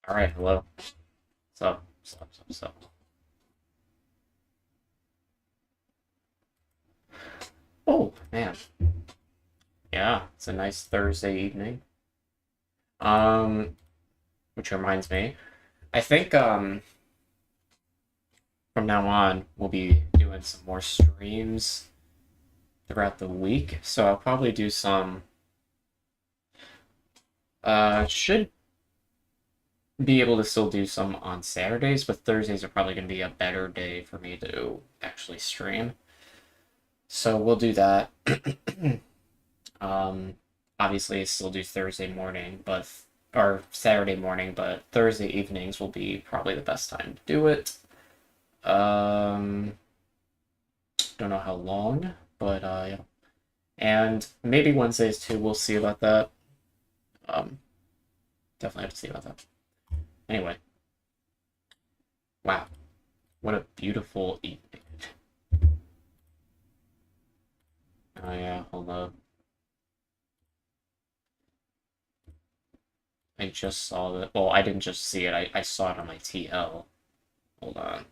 Alright, hello. What's up? What's up? Oh, man. Yeah, it's a nice Thursday evening. Um, which reminds me, I think from now on we'll be doing some more streams throughout the week. So I'll probably do some should be able to still do some on Saturdays, but Thursdays are probably gonna be a better day for me to actually stream. So we'll do that. Um, Obviously, still do Thursday morning, but or Saturday morning, but Thursday evenings will be probably the best time to do it. Um, don't know how long, but yeah, and maybe Wednesdays too. We'll see about that. Um, Definitely have to see about that. Anyway, wow, what a beautiful evening. Oh yeah, hold up. I just saw that. Well, I didn't just see it. I saw it on my TL. Hold on.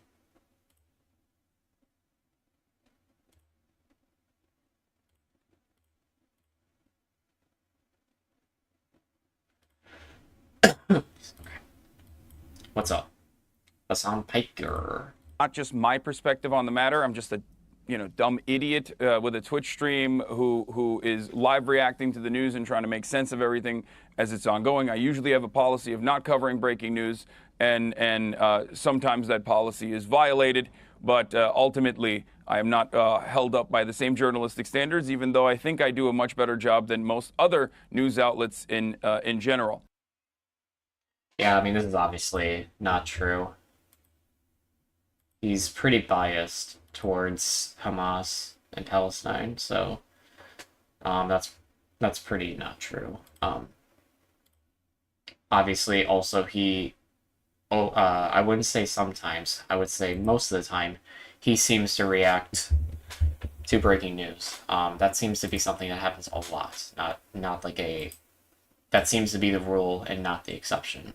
What's up? Hasan Piker. Not just my perspective on the matter. I'm just a, dumb idiot with a Twitch stream who is live reacting to the news and trying to make sense of everything as it's ongoing. I usually have a policy of not covering breaking news, and sometimes that policy is violated. But ultimately, I am not held up by the same journalistic standards, even though I think I do a much better job than most other news outlets in general. Yeah, I mean, this is obviously not true. He's pretty biased towards Hamas and Palestine, so that's pretty not true. Obviously, also I wouldn't say sometimes. I would say most of the time, he seems to react to breaking news. That seems to be something that happens a lot. Not like a that seems to be the rule and not the exception,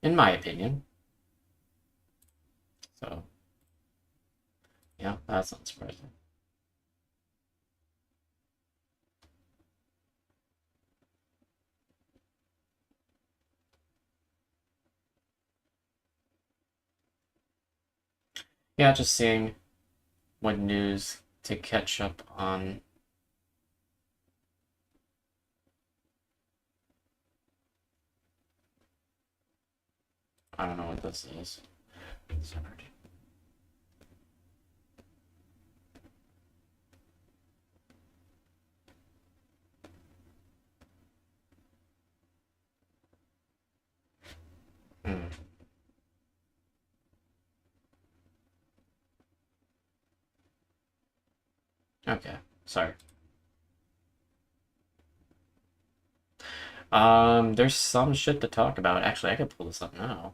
in my opinion. So yeah, that's not surprising. Yeah, just seeing what news to catch up on. I don't know what this is. Hmm. Okay, sorry. There's some shit to talk about. Actually, I could pull this up now.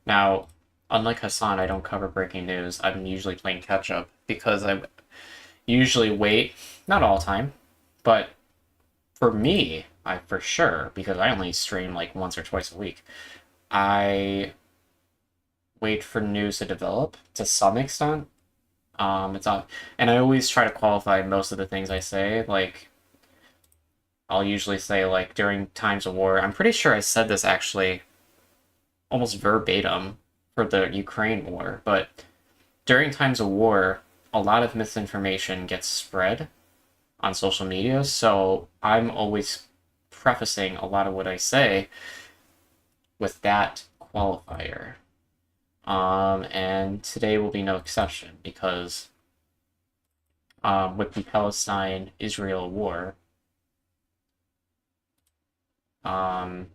Now, unlike Hasan, I don't cover breaking news. I'm usually playing catch up because I usually wait, not all the time, but for me, I for sure, because I only stream like once or twice a week, I wait for news to develop to some extent. It's not, and I always try to qualify most of the things I say. Like, I'll usually say like during times of war. I'm pretty sure I said this actually almost verbatim for the Ukraine war, but during times of war, a lot of misinformation gets spread on social media, so I'm always prefacing a lot of what I say with that qualifier. And today will be no exception because with the Palestine-Israel war, um,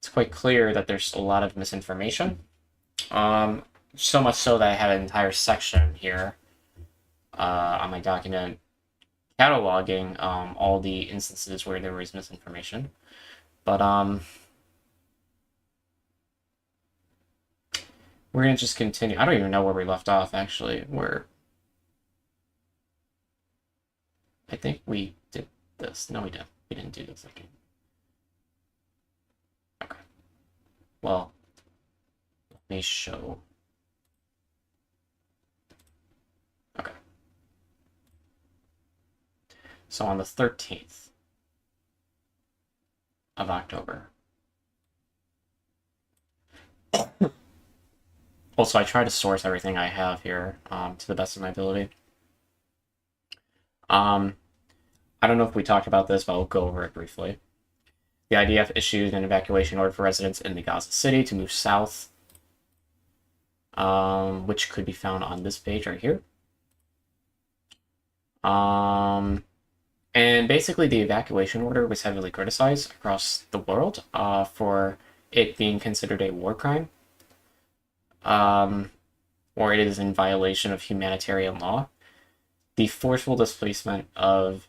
it's quite clear that there's a lot of misinformation. Um, so much so that I have an entire section here on my document cataloging all the instances where there was misinformation. But we're gonna just continue. I don't even know where we left off actually. We're I think we did this. No, we didn't. We didn't do this again. Okay. Well, let me show. Okay. So on the 13th of October. Also, I try to source everything I have here to the best of my ability. I don't know if we talked about this, but I'll go over it briefly. The IDF issued an evacuation order for residents in the Gaza City to move south, which could be found on this page right here. And basically, the evacuation order was heavily criticized across the world for it being considered a war crime, or it is in violation of humanitarian law. The forceful displacement of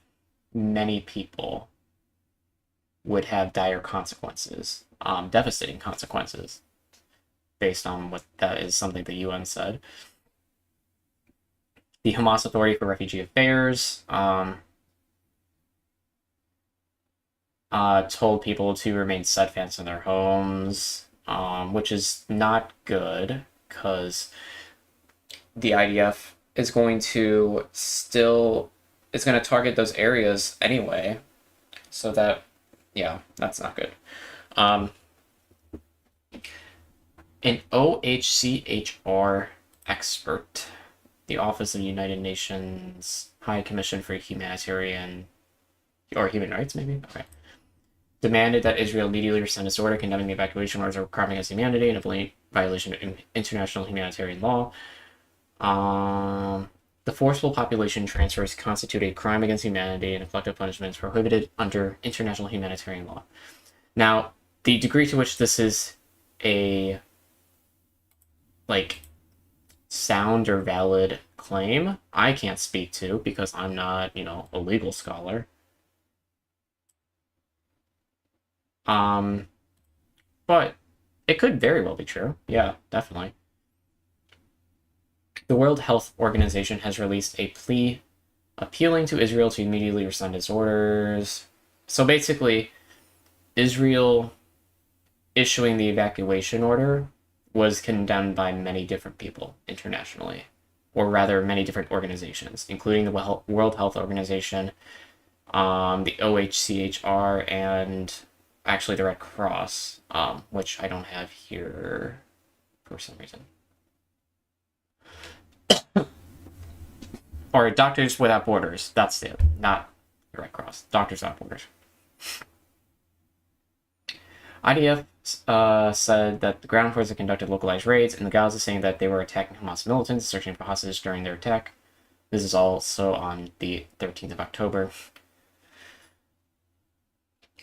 many people would have dire consequences, devastating consequences, based on what that is something the UN said. The Hamas Authority for Refugee Affairs told people to remain steadfast in their homes, which is not good because the IDF is going to target those areas anyway. So that, yeah, that's not good. An OHCHR expert, the Office of the United Nations High Commission for Humanitarian or Human Rights, maybe? Okay. Demanded that Israel immediately rescind its order condemning the evacuation orders as a crime against humanity and a blatant violation of international humanitarian law. The forceful population transfers constitute a crime against humanity and collective punishment is prohibited under international humanitarian law. Now, the degree to which this is a sound or valid claim, I can't speak to because I'm not, a legal scholar. But it could very well be true. Yeah, definitely. The World Health Organization has released a plea appealing to Israel to immediately rescind its orders. So basically, Israel issuing the evacuation order was condemned by many different people internationally, or rather many different organizations, including the World Health Organization, the OHCHR, and actually the Red Cross, which I don't have here for some reason. Or Doctors Without Borders, that's it, not the Red Cross. Doctors Without Borders. IDF said that the ground forces conducted localized raids in the Gaza, saying that they were attacking Hamas militants, searching for hostages during their attack. This is also on the 13th of October.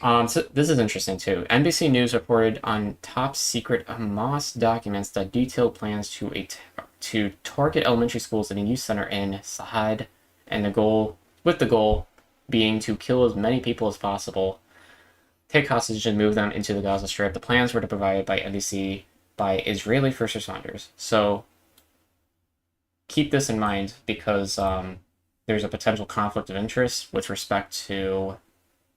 So this is interesting too. NBC News reported on top secret Hamas documents that detailed plans to target elementary schools and a youth center in Sahad, and the goal being to kill as many people as possible, take hostages and move them into the Gaza Strip. The plans were provided by NBC by Israeli first responders. So keep this in mind because there's a potential conflict of interest with respect to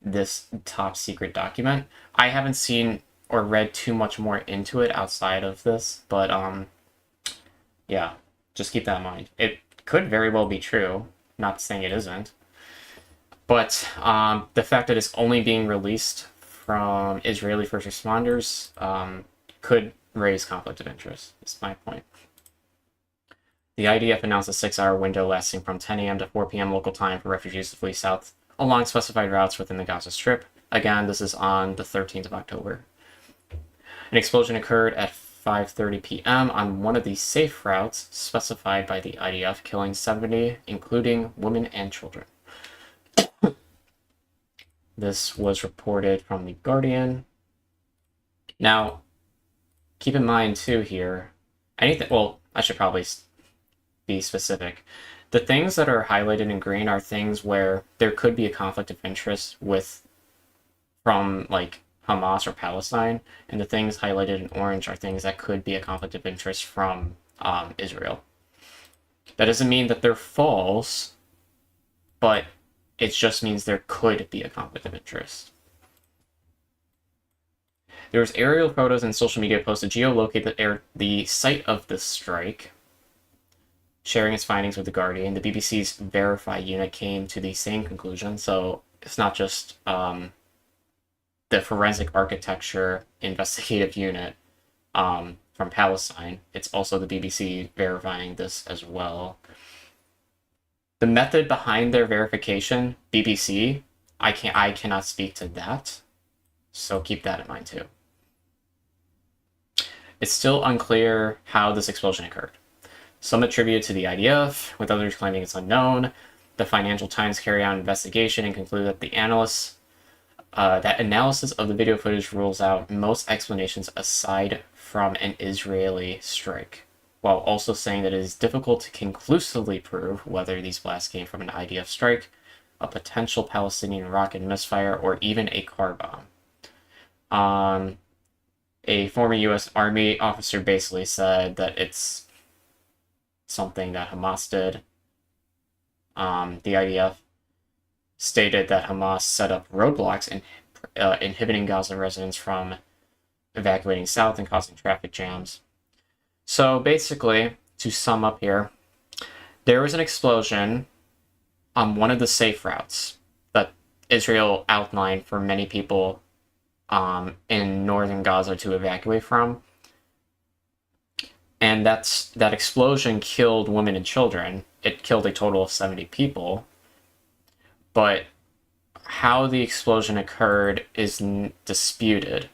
this top secret document. I haven't seen or read too much more into it outside of this, but yeah, just keep that in mind. It could very well be true, not saying it isn't, but the fact that it's only being released from Israeli first responders could raise conflict of interest, is my point. The IDF announced a 6-hour window lasting from 10 a.m. to 4 p.m. local time for refugees to flee south along specified routes within the Gaza Strip. Again, this is on the 13th of October. An explosion occurred at 5:30 p.m. on one of the safe routes specified by the IDF, killing 70, including women and children. This was reported from The Guardian. Now, keep in mind, too, here, well, I should probably be specific. The things that are highlighted in green are things where there could be a conflict of interest from Hamas or Palestine, and the things highlighted in orange are things that could be a conflict of interest from Israel. That doesn't mean that they're false, but It just means there could be a conflict of interest. There was aerial photos and social media posts to geolocate the site of the strike, sharing its findings with The Guardian. The BBC's Verify unit came to the same conclusion, so it's not just the Forensic Architecture Investigative Unit from Palestine. It's also the BBC verifying this as well. The method behind their verification, BBC, I cannot speak to that, so keep that in mind too. It's still unclear how this explosion occurred. Some attribute it to the IDF, with others claiming it's unknown. The Financial Times carried out an investigation and concluded that that analysis of the video footage rules out most explanations aside from an Israeli strike, while also saying that it is difficult to conclusively prove whether these blasts came from an IDF strike, a potential Palestinian rocket misfire, or even a car bomb. A former U.S. Army officer basically said that it's something that Hamas did. The IDF stated that Hamas set up roadblocks inhibiting Gaza residents from evacuating south and causing traffic jams. So basically, to sum up here, there was an explosion on one of the safe routes that Israel outlined for many people in northern Gaza to evacuate from. And that explosion killed women and children. It killed a total of 70 people. But how the explosion occurred is disputed.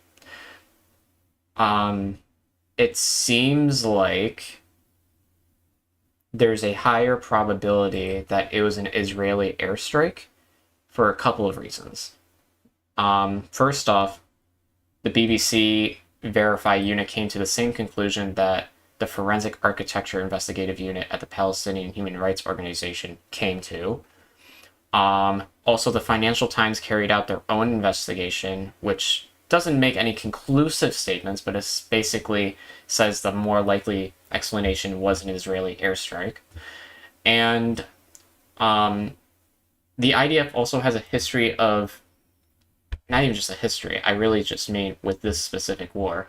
It seems like there's a higher probability that it was an Israeli airstrike for a couple of reasons. First off, the BBC Verify unit came to the same conclusion that the Forensic Architecture Investigative Unit at the Palestinian Human Rights Organization came to. Also, the Financial Times carried out their own investigation, which doesn't make any conclusive statements, but it basically says the more likely explanation was an Israeli airstrike. And the IDF also has a history of, not even just a history, I really just mean with this specific war,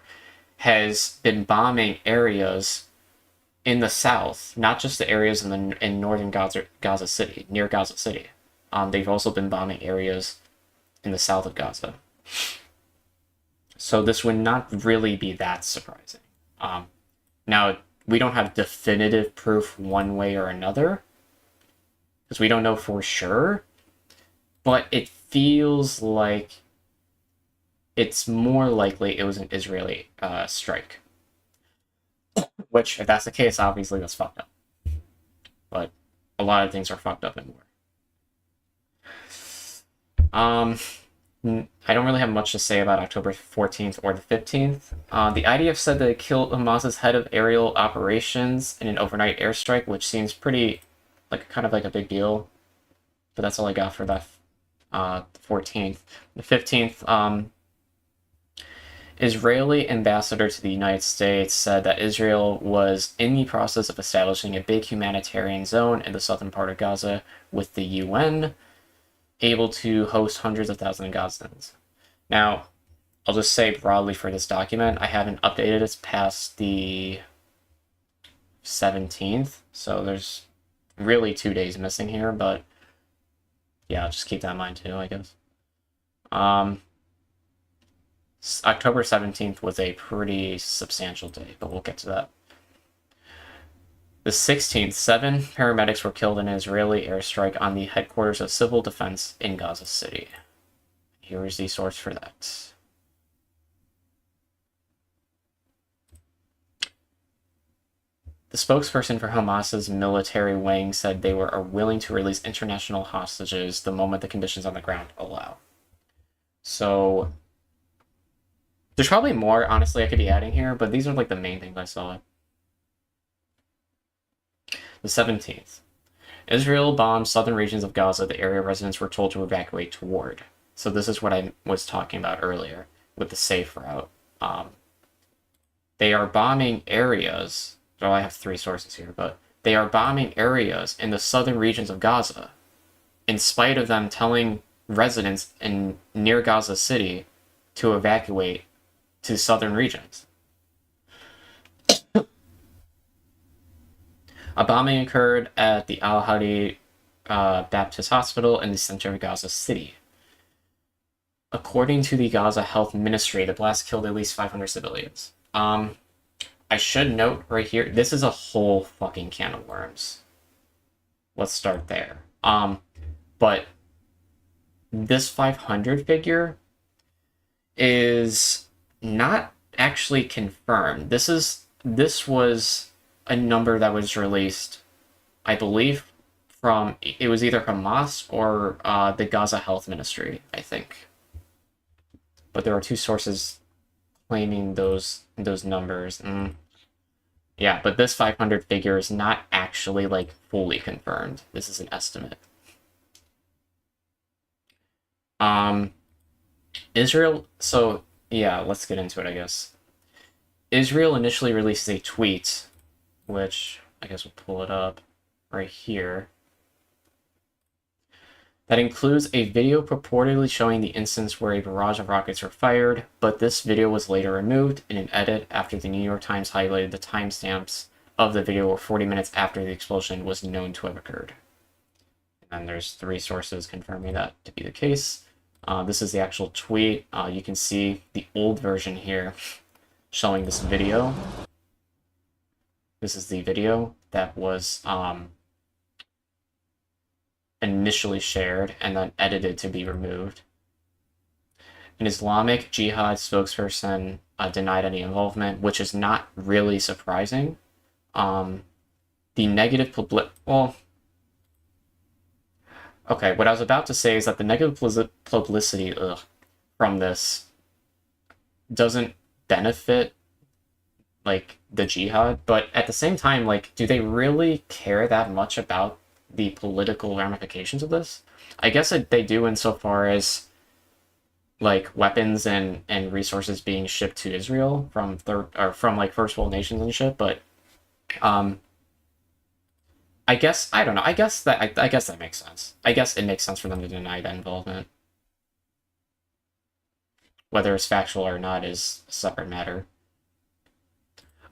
has been bombing areas in the south, not just the areas in northern Gaza City, near Gaza City. They've also been bombing areas in the south of Gaza. So this would not really be that surprising. Now, we don't have definitive proof one way or another, because we don't know for sure, but it feels like it's more likely it was an Israeli strike. Which, if that's the case, obviously that's fucked up. But a lot of things are fucked up in war. I don't really have much to say about October 14th or the 15th. The IDF said that it killed Hamas's head of aerial operations in an overnight airstrike, which seems pretty, kind of like a big deal. But that's all I got for that 14th. The 15th, Israeli ambassador to the United States said that Israel was in the process of establishing a big humanitarian zone in the southern part of Gaza with the UN, able to host hundreds of thousands of Gazans. Now, I'll just say broadly for this document, I haven't updated it past the 17th, so there's really 2 days missing here, but yeah, just keep that in mind too, I guess. October 17th was a pretty substantial day, but we'll get to that. The 16th, 7 paramedics were killed in an Israeli airstrike on the headquarters of civil defense in Gaza City. Here is the source for that. The spokesperson for Hamas's military wing said they are willing to release international hostages the moment the conditions on the ground allow. So there's probably more, honestly, I could be adding here, but these are the main things I saw. The 17th. Israel bombed southern regions of Gaza the area residents were told to evacuate toward. So this is what I was talking about earlier with the safe route. They are bombing areas. So I have 3 sources here, but they are bombing areas in the southern regions of Gaza in spite of them telling residents in near Gaza City to evacuate to southern regions. A bombing occurred at the Al Hadi Baptist Hospital in the center of Gaza City. According to the Gaza Health Ministry, the blast killed at least 500 civilians. I should note right here, this is a whole fucking can of worms. Let's start there. But this 500 figure is not actually confirmed. This was a number that was released, I believe, from, it was either Hamas or the Gaza Health Ministry, I think. But there are two sources claiming those numbers. Yeah, but this 500 figure is not actually like fully confirmed. This is an estimate. Israel, so yeah, let's get into it, I guess. Israel initially released a tweet, which I guess we'll pull it up right here, that includes a video purportedly showing the instance where a barrage of rockets were fired, but this video was later removed in an edit after the New York Times highlighted the timestamps of the video were 40 minutes after the explosion was known to have occurred. And there's 3 sources confirming that to be the case. This is the actual tweet. You can see the old version here showing this video. This is the video that was initially shared and then edited to be removed. An Islamic Jihad spokesperson denied any involvement, which is not really surprising. The negative okay, what I was about to say is that the negative publicity from this doesn't benefit like the jihad, but at the same time, like, do they really care that much about the political ramifications of this? I guess they do insofar as like weapons and resources being shipped to Israel from like first world nations and shit, but I guess I don't know. I guess that makes sense. I guess it makes sense for them to deny that involvement. Whether it's factual or not is a separate matter.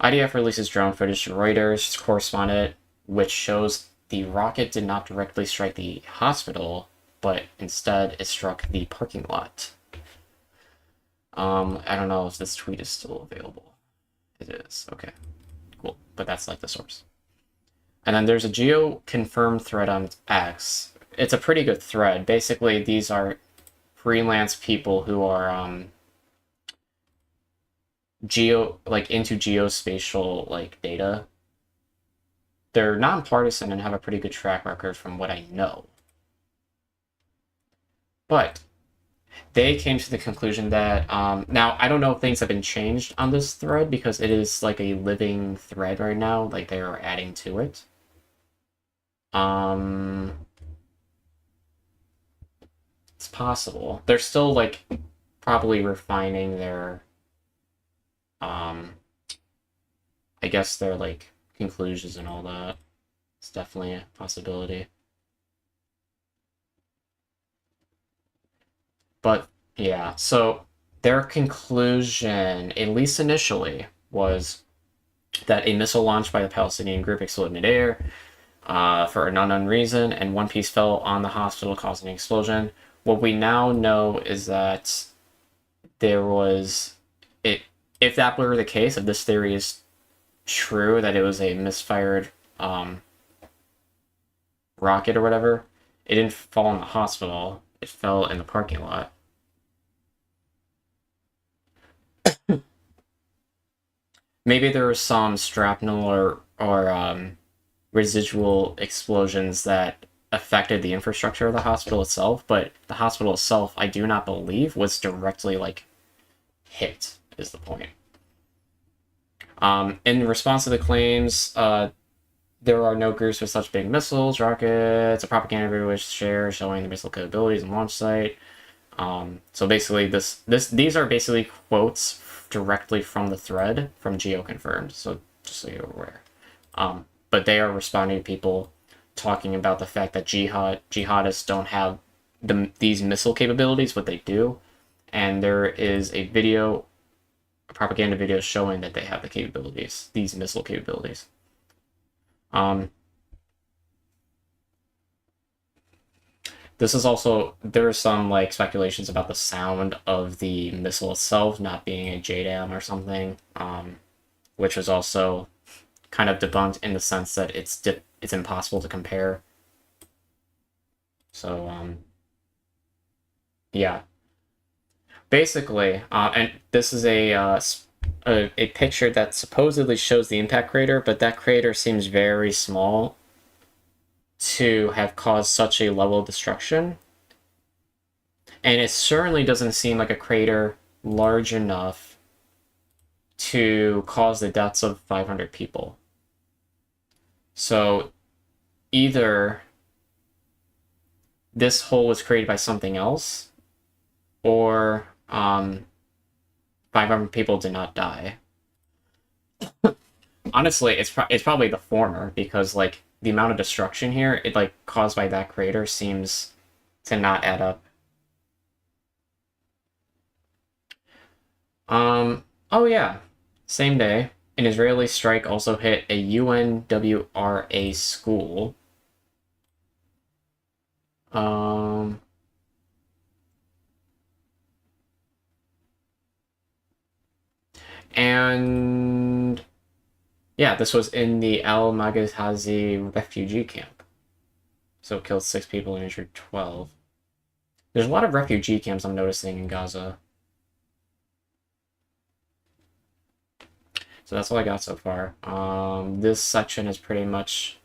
IDF releases drone footage to Reuters correspondent, which shows the rocket did not directly strike the hospital, but instead it struck the parking lot. I don't know if this tweet is still available. It is. Okay, cool. But that's like the source. And then there's a geo-confirmed thread on X. It's a pretty good thread. Basically, these are freelance people who are into geospatial like data. They're nonpartisan and have a pretty good track record from what I know. But they came to the conclusion that now I don't know if things have been changed on this thread because it is like a living thread right now, like they are adding to it. It's possible. They're still like probably refining their I guess their like conclusions and all that. It's definitely a possibility. But yeah, so their conclusion, at least initially, was that a missile launched by the Palestinian group exploded midair for an unknown reason, and one piece fell on the hospital, causing an explosion. What we now know is that there was it. If that were the case, if this theory is true, that it was a misfired rocket or whatever, it didn't fall in the hospital. It fell in the parking lot. Maybe there was some shrapnel or residual explosions that affected the infrastructure of the hospital itself, but the hospital itself, I do not believe, was directly like hit, is the point. In response to the claims, there are no groups with such big missiles, rockets. A propaganda video was shared showing the missile capabilities and launch site. So basically, these are basically quotes directly from the thread from GeoConfirmed. So just so you're aware. But they are responding to people talking about the fact that jihadists don't have these missile capabilities, but they do. And there is a propaganda video showing that they have the capabilities, these missile capabilities. Um, this is also, there are some like speculations about the sound of the missile itself not being a JDAM or something, which was also kind of debunked in the sense that it's impossible to compare. So yeah, basically, and this is a picture that supposedly shows the impact crater, but that crater seems very small to have caused such a level of destruction. And it certainly doesn't seem like a crater large enough to cause the deaths of 500 people. So either this hole was created by something else, or 500 people did not die. Honestly, it's probably the former, because like the amount of destruction here, it like caused by that crater, seems to not add up. Oh yeah, same day, an Israeli strike also hit a UNWRA school. Um, and yeah, this was in the Al Maghazi refugee camp. So it killed 6 people and injured 12. There's a lot of refugee camps I'm noticing in Gaza. So that's all I got so far. This section is pretty much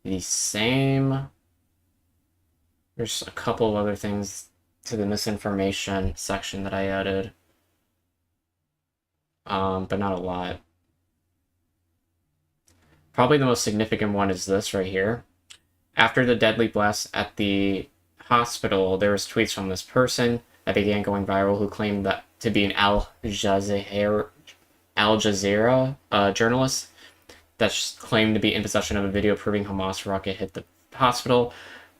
the same. There's a couple of other things to the misinformation section that I added. But not a lot. Probably the most significant one is this right here. After the deadly blast at the hospital, there was tweets from this person that began going viral who claimed that to be an Al Jazeera journalist that claimed to be in possession of a video proving Hamas rocket hit the hospital,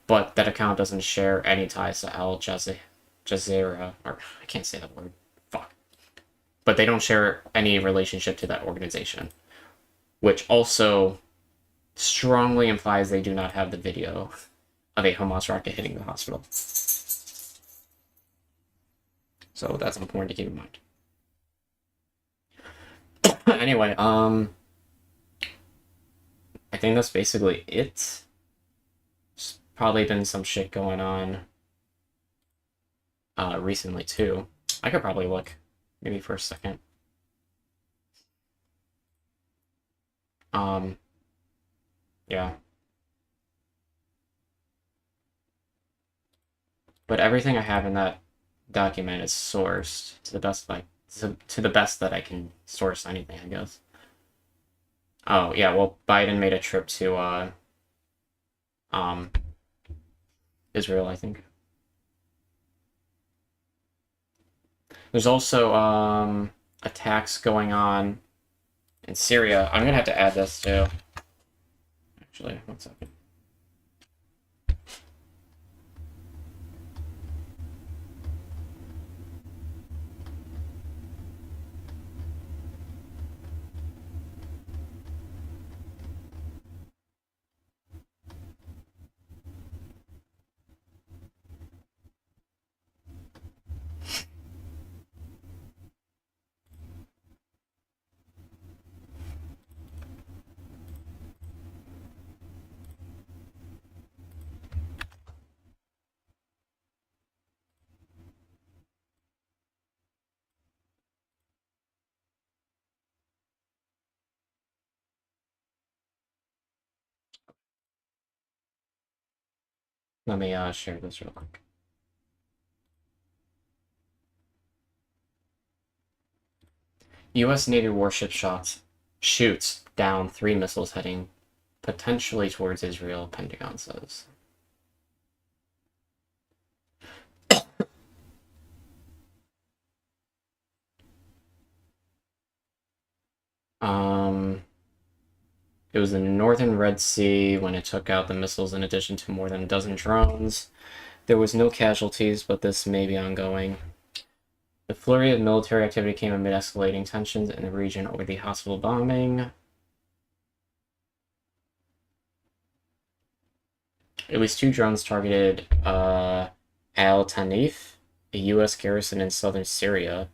but that account doesn't share any ties to Al Jazeera, or I can't say that word. Fuck. But they don't share any relationship to that organization, which also strongly implies they do not have the video of a Hamas rocket hitting the hospital. So that's important to keep in mind. Anyway, I think that's basically it. There's probably been some shit going on recently too. I could probably look maybe for a second. Yeah. But everything I have in that document is sourced to the best to the best that I can source anything, I guess. Oh yeah, well, Biden made a trip to um Israel, I think. There's also attacks going on in Syria. I'm gonna have to add this too. Actually, 1 second. Let me share this real quick. U.S. Navy warship shoots down 3 missiles heading potentially towards Israel, Pentagon says. Um, It was in the northern Red Sea when it took out the missiles in addition to more than a dozen drones. There was no casualties, but this may be ongoing. The flurry of military activity came amid escalating tensions in the region over the hospital bombing. At least 2 drones targeted Al Tanif, a U.S. garrison in southern Syria.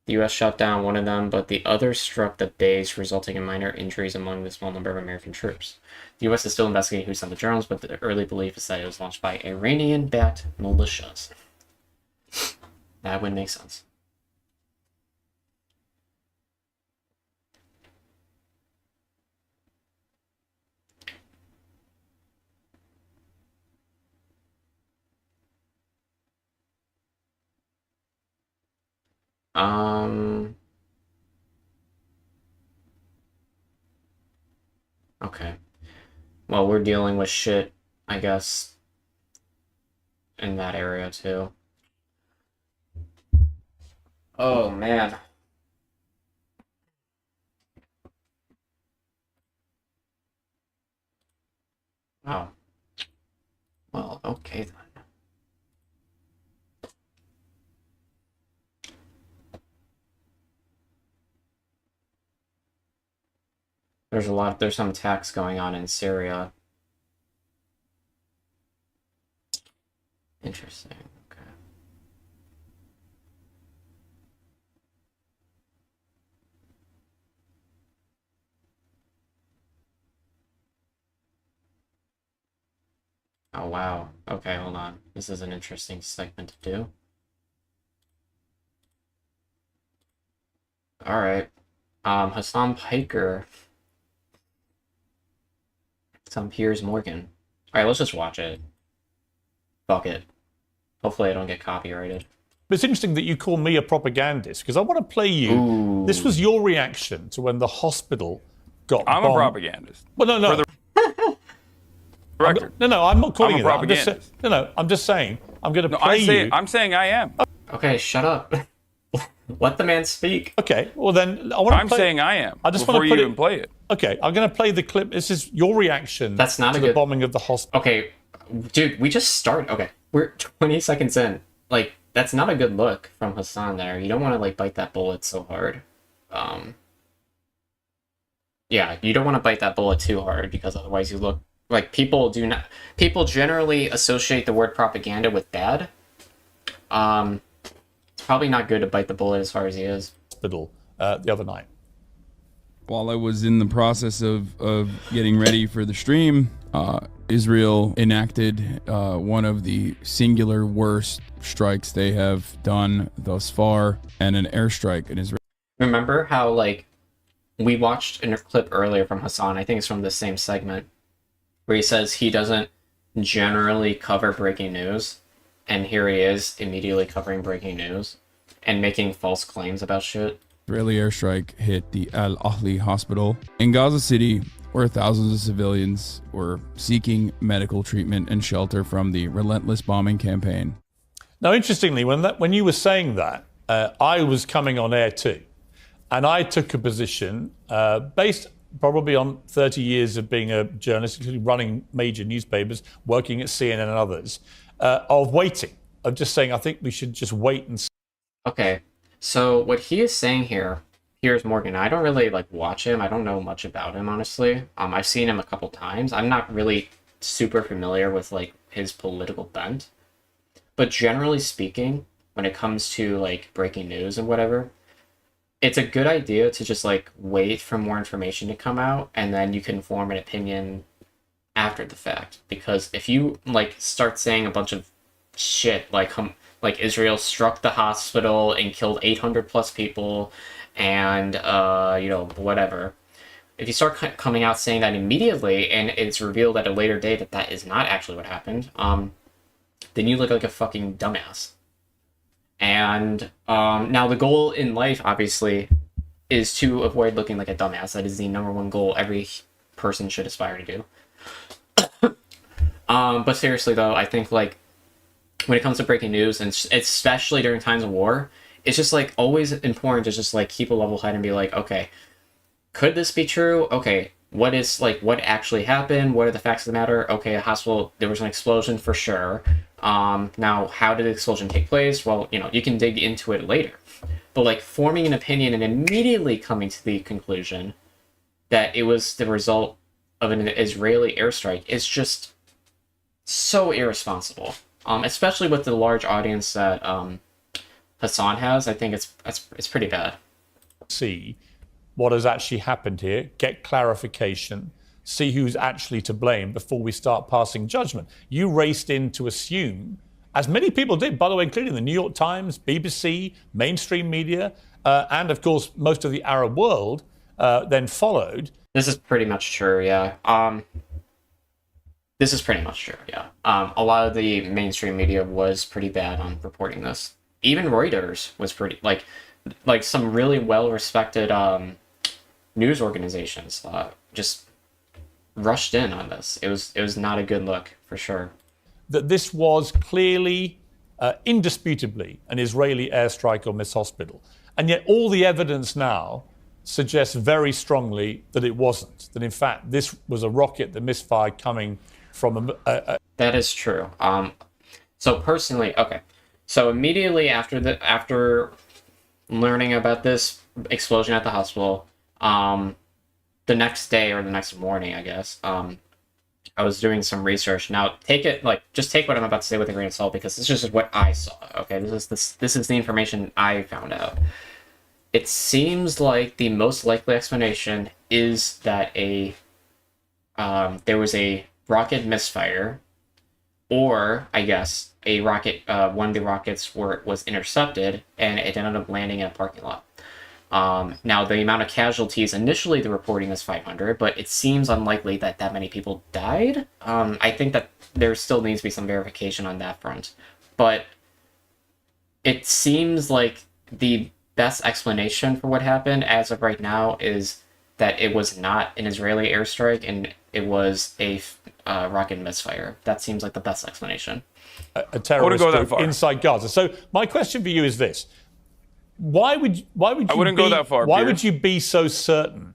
The U.S. shot down one of them, but the other struck the base, resulting in minor injuries among the small number of American troops. The U.S. is still investigating who sent the drones, but the early belief is that it was launched by Iranian-backed militias. That would make sense. Okay. Well, we're dealing with shit, I guess, in that area too. Oh, man. Oh. Well, okay then. There's some attacks going on in Syria. Interesting. Okay. Oh, wow. Okay, hold on. This is an interesting segment to do. Alright. Hasan Piker. It's on Piers Morgan. Alright, let's just watch it. Fuck it. Hopefully I don't get copyrighted. But it's interesting that you call me a propagandist because I want to play you. Ooh. This was your reaction to when the hospital got I'm bombed. a propagandist. Well, no. Record. No, I'm not calling I'm you a that. propagandist. I'm just saying. I'm going to play you. I'm saying I am. Okay, shut up. Let the man speak. Okay, well then I want to I'm saying I am. I just before want to you put even play it. Okay, I'm going to play the clip. This is your reaction That's not to a the good bombing of the hospital. Okay, dude, we just started. Okay, we're 20 seconds in. Like, that's not a good look from Hasan there. You don't want to, like, bite that bullet so hard. Yeah, you don't want to bite that bullet too hard because otherwise you look like people generally associate the word propaganda with bad. It's probably not good to bite the bullet as hard as he is. Hospital the other night. While I was in the process of getting ready for the stream, Israel enacted one of the singular worst strikes they have done thus far, and an airstrike in Israel. Remember how, like, we watched a clip earlier from Hasan, I think it's from the same segment, where he says he doesn't generally cover breaking news, and here he is immediately covering breaking news and making false claims about shit. Israeli airstrike hit the Al Ahli hospital in Gaza City, where thousands of civilians were seeking medical treatment and shelter from the relentless bombing campaign. Now, interestingly, when you were saying that, I was coming on air too. And I took a position based probably on 30 years of being a journalist, including running major newspapers, working at CNN and others, of waiting, of just saying, I think we should just wait and see. Okay, so what he is saying here, Piers Morgan, I don't really, like, watch him. I don't know much about him, honestly. I've seen him a couple times. I'm not really super familiar with, like, his political bent. But generally speaking, when it comes to, like, breaking news and whatever, it's a good idea to just, like, wait for more information to come out, and then you can form an opinion after the fact. Because if you, like, start saying a bunch of shit, like Israel struck the hospital and killed 800 plus people, and, whatever. If you start coming out saying that immediately, and it's revealed at a later date that that is not actually what happened, then you look like a fucking dumbass. And now the goal in life, obviously, is to avoid looking like a dumbass. That is the #1 goal every person should aspire to do. But seriously, though, I think, like, when it comes to breaking news, and especially during times of war, it's just, like, always important to just, like, keep a level head and be like, okay, could this be true? Okay, what actually happened? What are the facts of the matter? Okay, a hospital, there was an explosion for sure. Now, how did the explosion take place? Well, you can dig into it later. But like forming an opinion and immediately coming to the conclusion that it was the result of an Israeli airstrike is just so irresponsible. Especially with the large audience that Hasan has, I think it's pretty bad. See what has actually happened here, get clarification, see who's actually to blame before we start passing judgment. You raced in to assume, as many people did, by the way, including the New York Times, BBC, mainstream media, and of course most of the Arab world then followed. This is pretty much true, yeah. This is pretty much true, yeah. A lot of the mainstream media was pretty bad on reporting this. Even Reuters was pretty, like some really well-respected news organizations just rushed in on this. It was not a good look, for sure. That this was clearly, indisputably, an Israeli airstrike on this hospital. And yet all the evidence now suggests very strongly that it wasn't. That in fact, this was a rocket that misfired coming from That is true. So personally, okay. So immediately after learning about this explosion at the hospital, the next day or the next morning, I guess, I was doing some research. Now, just take what I'm about to say with a grain of salt, because this is just what I saw. Okay, this is the information I found out. It seems like the most likely explanation is that there was a rocket misfire, or I guess a rocket, one of the rockets was intercepted and it ended up landing in a parking lot. Now, the amount of casualties, initially the reporting is 500, but it seems unlikely that many people died. I think that there still needs to be some verification on that front. But it seems like the best explanation for what happened as of right now is that it was not an Israeli airstrike and it was a rocket misfire. That seems like the best explanation. A terrorist group inside Gaza. So my question for you is this. Why would you I wouldn't go that far. Why Piers. would you be so certain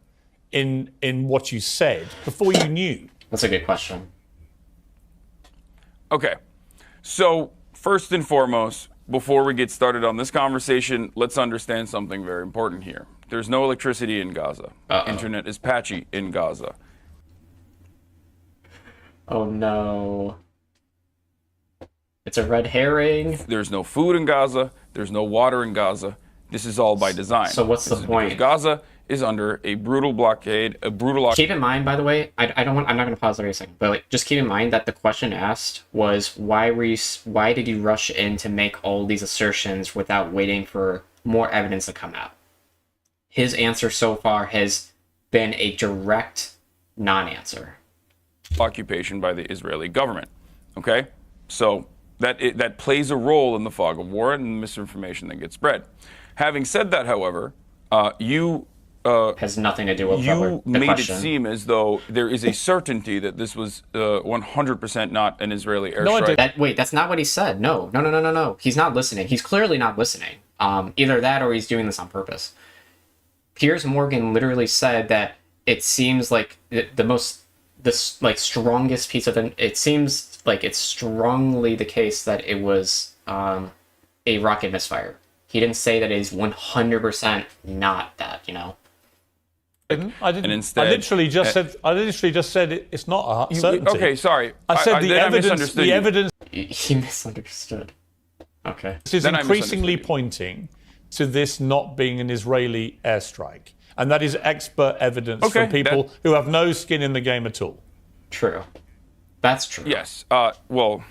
in what you said before you knew? That's a good question. Okay. So, first and foremost, before we get started on this conversation, let's understand something very important here. There's no electricity in Gaza. Internet is patchy in Gaza. Oh no. It's a red herring. There's no food in Gaza. There's no water in Gaza. This is all by design. So what's the point? Because Gaza is under a brutal blockade, Keep in mind, by the way, I'm not going to pause there a second, but just keep in mind that the question asked was why did you rush in to make all these assertions without waiting for more evidence to come out? His answer so far has been a direct non-answer. Occupation by the Israeli government. Okay? So that plays a role in the fog of war and the misinformation that gets spread. Having said that, however, has nothing to do with you the made question. it seem as though there is a certainty that this was 100% not an Israeli airstrike. Wait, that's not what he said. No. He's not listening. He's clearly not listening. Either that or he's doing this on purpose. Piers Morgan literally said that it seems like the strongest piece of it seems like it's strongly the case that it was a rocket misfire. He didn't say that it is 100% not that, I didn't. And instead, I literally just said it's not a certainty. Okay, sorry. I said the evidence. The you. evidence He misunderstood. Okay. is increasingly pointing to this not being an Israeli airstrike, and that is expert evidence from people who have no skin in the game at all. True. That's true. Yes. Well,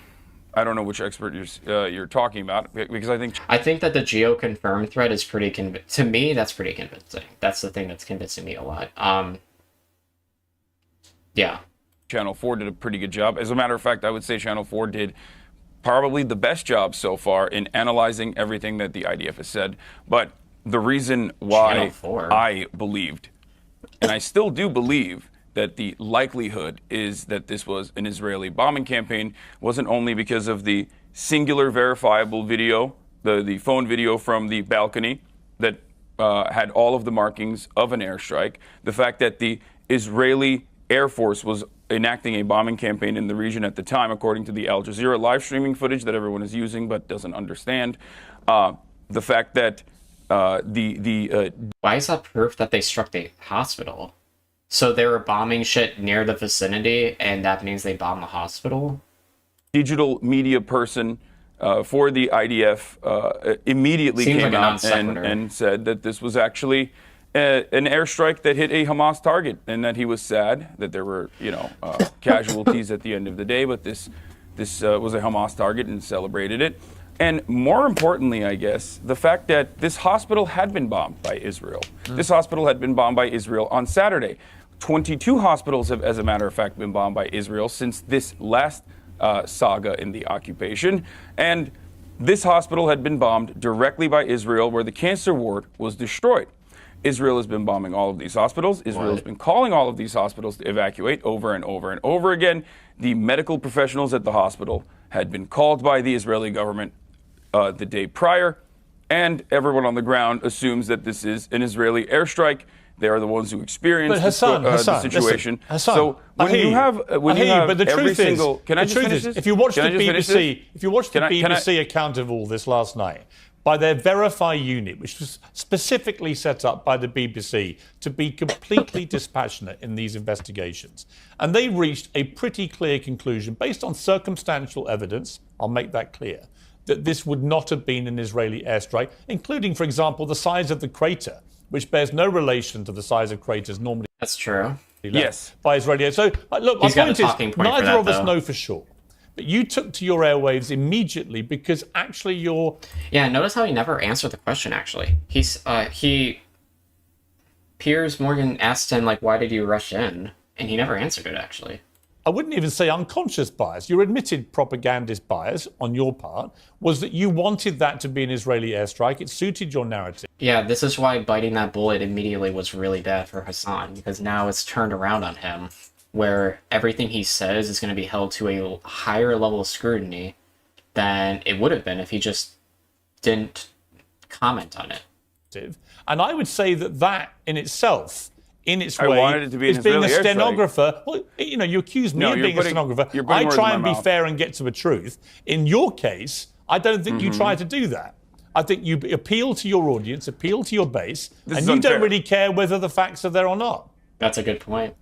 I don't know which expert you're talking about, because I think that the geo-confirmed thread is pretty to me, that's pretty convincing. That's the thing that's convincing me a lot. Yeah. Channel 4 did a pretty good job. As a matter of fact, I would say Channel 4 did probably the best job so far in analyzing everything that the IDF has said. But the reason why I believed, and I still do believe, that the likelihood is that this was an Israeli bombing campaign wasn't only because of the singular verifiable video, the phone video from the balcony that had all of the markings of an airstrike. The fact that the Israeli Air Force was enacting a bombing campaign in the region at the time, according to the Al Jazeera live streaming footage that everyone is using but doesn't understand. The fact that Why is that proof that they struck the hospital? So they were bombing shit near the vicinity, and that means they bombed the hospital? digital media person for the IDF immediately Seems came like a out non-sequitur. and said that this was actually an airstrike that hit a Hamas target, and that he was sad that there were, casualties at the end of the day, but this was a Hamas target and celebrated it. And more importantly, I guess, the fact that this hospital had been bombed by Israel. This hospital had been bombed by Israel on Saturday. 22 hospitals have, as a matter of fact, been bombed by Israel since this last saga in the occupation. And this hospital had been bombed directly by Israel, where the cancer ward was destroyed. Israel has been bombing all of these hospitals. Israel has been calling all of these hospitals to evacuate over and over and over again. The medical professionals at the hospital had been called by the Israeli government the day prior, and everyone on the ground assumes that this is an Israeli airstrike. They are the ones who experienced the situation. Hassan, so when you have but the every truth single, is, can I the just truth finish is, this? if you watch the Can I just finish BBC, this? if you watch the Can I- BBC account of all this last night, by their Verify unit, which was specifically set up by the BBC to be completely dispassionate in these investigations, and they reached a pretty clear conclusion based on circumstantial evidence. I'll make that clear, that this would not have been an Israeli airstrike, including, for example, the size of the crater, which bears no relation to the size of craters normally That's true. left Yes. by Israeli. So, look, my He's got a point is, talking point for neither that, of us though. know for sure. But you took to your airwaves immediately because actually you're... Yeah, notice how he never answered the question, actually. Piers Morgan asked him, like, why did you rush in? And he never answered it, actually. I wouldn't even say unconscious bias. Your admitted propagandist bias on your part was that you wanted that to be an Israeli airstrike. It suited your narrative. Yeah, this is why biting that bullet immediately was really bad for Hasan, because now it's turned around on him, where everything he says is going to be held to a higher level of scrutiny than it would have been if he just didn't comment on it. And I would say that that in itself, in its I way, wanted it to be an is being a Israeli airstrike. stenographer. Well, you accuse me No, of you're being putting- a stenographer. you're putting I words try in and my be mouth. fair and get to the truth. In your case, I don't think you try to do that. I think you appeal to your audience, appeal to your base, This and is you unfair. don't really care whether the facts are there or not. That's a good point.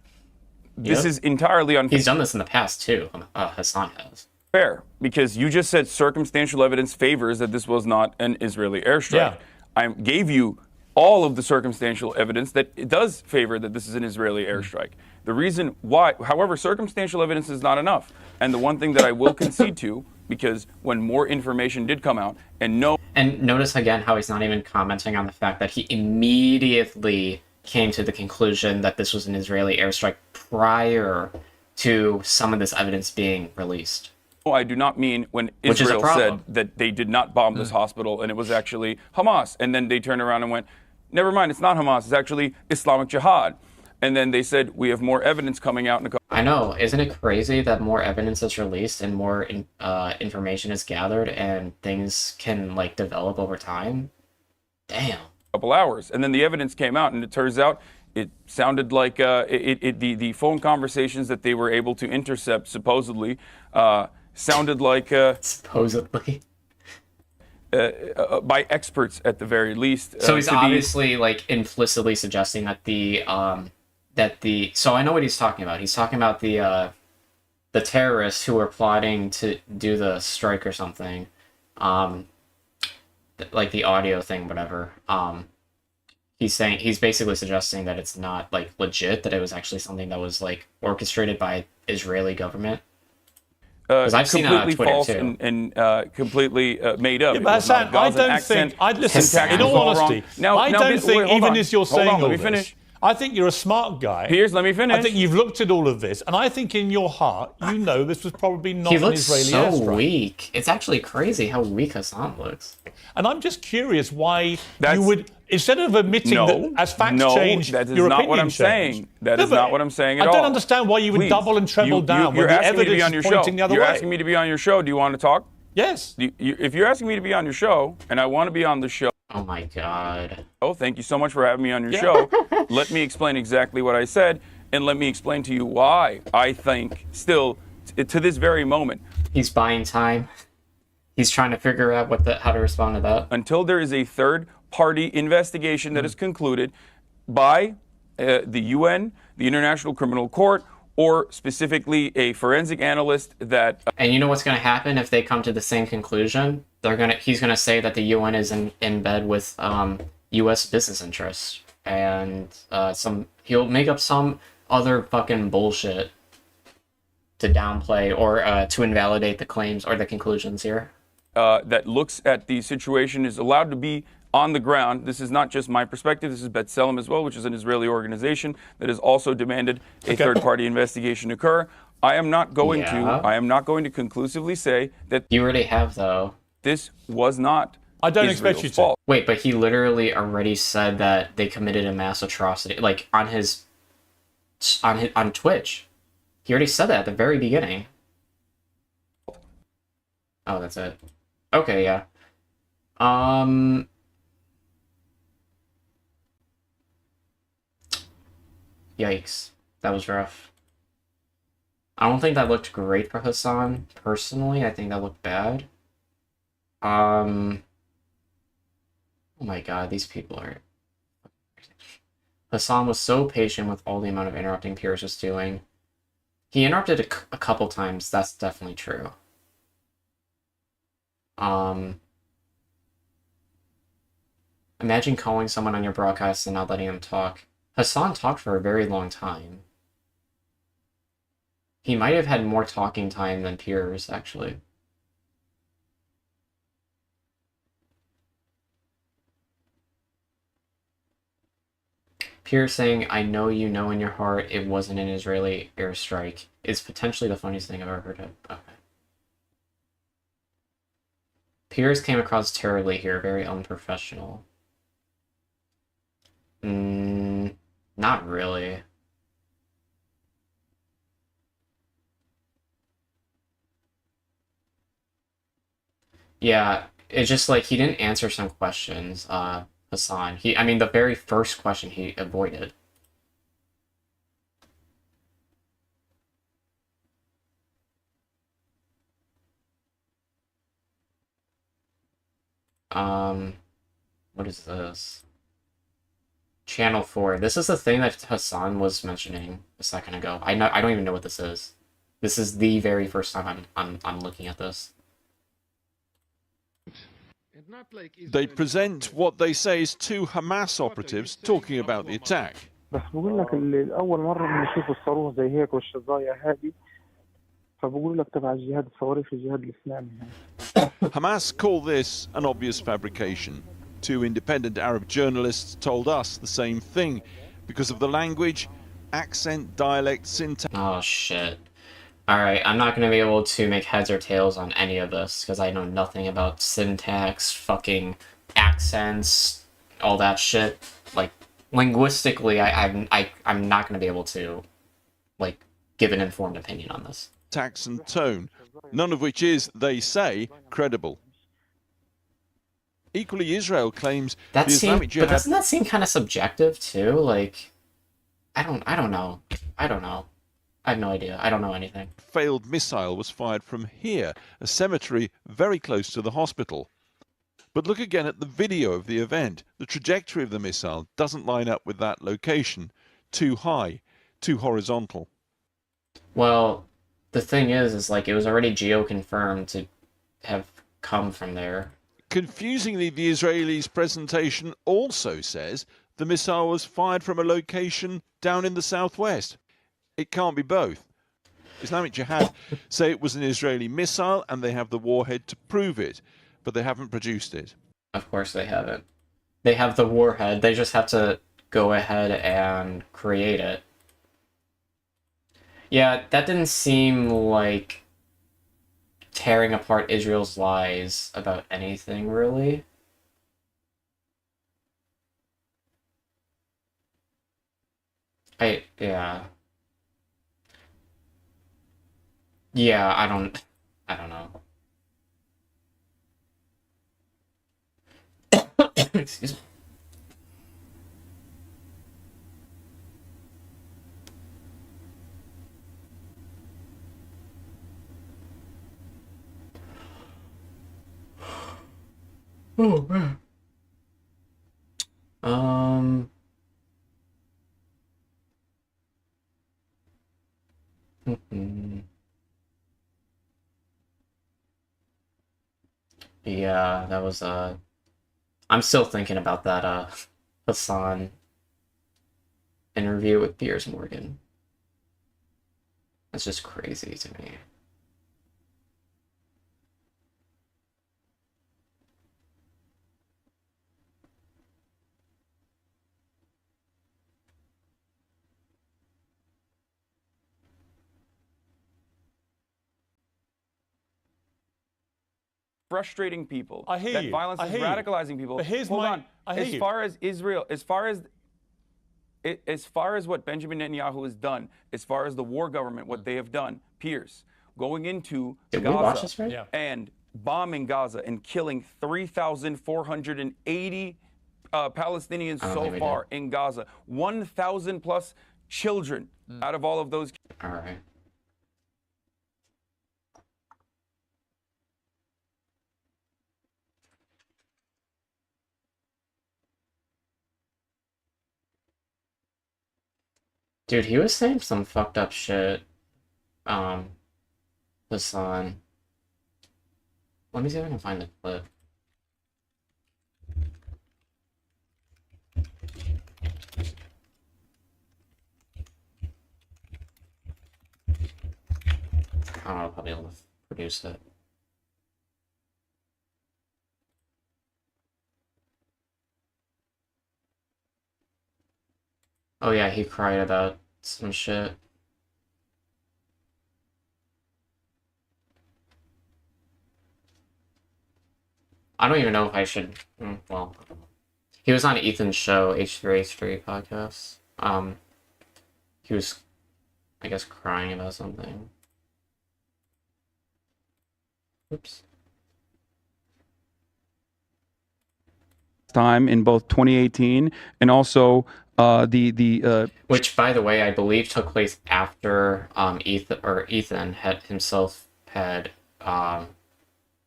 This Yep. is entirely unfair. He's done this in the past, too. Hasan has. Fair, because you just said circumstantial evidence favors that this was not an Israeli airstrike. Yeah. I gave you all of the circumstantial evidence that it does favor that this is an Israeli airstrike. The reason why, however, circumstantial evidence is not enough. And the one thing that I will concede to, because when more information did come out, and And notice again how he's not even commenting on the fact that he immediately came to the conclusion that this was an Israeli airstrike prior to some of this evidence being released. I do not mean when Which is a Israel problem. said that they did not bomb this hospital and it was actually Hamas. And then they turned around and went, never mind, it's not Hamas, it's actually Islamic Jihad. And then they said, we have more evidence coming out in a couple I know, isn't it crazy that more evidence is released and more information is gathered and things can like develop over time? Damn. hours. And then the evidence came out, and it turns out it sounded like the phone conversations that they were able to intercept supposedly sounded like Supposedly. by experts at the very least. So he's to be- obviously like implicitly suggesting that so I know what he's talking about. He's talking about the terrorists who were plotting to do the strike or something. Like the audio thing, whatever. He's basically suggesting that it's not like legit, that it was actually something that was like orchestrated by Israeli government. 'Cause I've seen it on completely Twitter, false too. and completely made up. Yeah, It but was not Hassan, a I Gazan don't accent. think... listen, Hassan. in all was all wrong. honesty, Now- I now, don't wait, think, hold even on. as you're Hold saying on, all let me this, finish. I think you're a smart guy. Piers, let me finish. I think you've looked at all of this, and I think in your heart, you know this was probably not He an looks Israeli so airstrike. weak. It's actually crazy how weak Hasan looks. And I'm just curious why That's- you would, instead of admitting No, that as facts no, change, that is your not opinion what I'm changed. saying. That is but not what I'm saying at I don't all. understand why you would Please. double and treble down You're when the asking me to be evidence on your is show. pointing the other You're way. asking me to be on your show. Do you want to talk? Yes. If you're asking me to be on your show, and I want to be on the show, Oh my god. Oh, thank you so much for having me on your show. Let me explain exactly what I said, and let me explain to you why I think still, to this very moment, He's buying time. He's trying to figure out how to respond to that. until there is a third-party investigation that is concluded by the UN, the International Criminal Court, or specifically a forensic analyst that And you know what's going to happen if they come to the same conclusion? He's gonna say that the UN is in bed with U.S. business interests, and he'll make up some other fucking bullshit to downplay or to invalidate the claims or the conclusions here. that looks at the situation is allowed to be on the ground. This is not just my perspective. This is B'Tselem as well, which is an Israeli organization that has also demanded a third-party investigation occur. I am not going to conclusively say that You already have, though. this was not I don't Israel's expect you to. fault. Wait, but he literally already said that they committed a mass atrocity, like on Twitch. He already said that at the very beginning. Oh, that's it. Okay, yeah. Yikes. That was rough. I don't think that looked great for Hasan, personally. I think that looked bad. Oh my god, these people are... Hasan was so patient with all the amount of interrupting Piers was doing. He interrupted a couple times, that's definitely true. Imagine calling someone on your broadcast and not letting them talk. Hasan talked for a very long time. He might have had more talking time than Piers, actually. Piers saying, "I know you know in your heart it wasn't an Israeli airstrike," is potentially the funniest thing I've ever heard of. Okay. Piers came across terribly here, very unprofessional. Not really. Yeah, it's just like he didn't answer some questions, Hasan. I mean, the very first question he avoided. What is this? Channel 4. This is the thing that Hasan was mentioning a second ago. I don't even know what this is. This is the very first time I'm looking at this. They present what they say is two Hamas operatives talking about the attack. بس بقول لك أول مرة بنشوف الصاروخ زي هيك والشظايا هذه فبقول لك تبع الجهاد الصواريخ الجهاد الإسلامي. Hamas call this an obvious fabrication. Two independent Arab journalists told us the same thing because of the language, accent, dialect, syntax. Oh shit. Alright, I'm not gonna be able to make heads or tails on any of this because I know nothing about syntax, fucking accents, all that shit. Like, linguistically, I'm not gonna be able to, like, give an informed opinion on this. Tax and tone, none of which is, they say, credible. Equally, Israel claims But the Islamic Jihad... doesn't that seem kind of subjective too? Like, I don't know. I have no idea. I don't know anything. failed missile was fired from here, a cemetery very close to the hospital. But look again at the video of the event. The trajectory of the missile doesn't line up with that location. Too high, too horizontal. Well, the thing is like it was already geo-confirmed to have come from there. Confusingly, the Israelis' presentation also says the missile was fired from a location down in the southwest. It can't be both. Islamic Jihad say it was an Israeli missile and they have the warhead to prove it, but they haven't produced it. Of course they haven't. They have the warhead, they just have to go ahead and create it. Yeah, that didn't seem like tearing apart Israel's lies about anything, really. Yeah. Yeah, I don't know. Excuse me. Oh man. Mm-mm. Yeah, that was I'm still thinking about that Hasan interview with Piers Morgan. That's just crazy to me. Frustrating people. I hear that you. violence I is hear you. radicalizing people. But here's Hold my- on. I hear As you. far as Israel, as far as what Benjamin Netanyahu has done, as far as the war government, what they have done, Pierce, going into Did we watch Gaza this right? Yeah. and bombing Gaza and killing 3,480 Palestinians I don't so think we far in Gaza, 1,000 plus children out of all of those. All right. Dude, he was saying some fucked up shit. Hasan. Let me see if I can find the clip. I don't know if I'll be able to produce it. Oh yeah, he cried about some shit. I don't even know if I should. Well, he was on Ethan's show, H3H3 podcast. He was, I guess, crying about something. Oops. Time in both 2018 and also Which, by the way, I believe took place after Ethan had himself had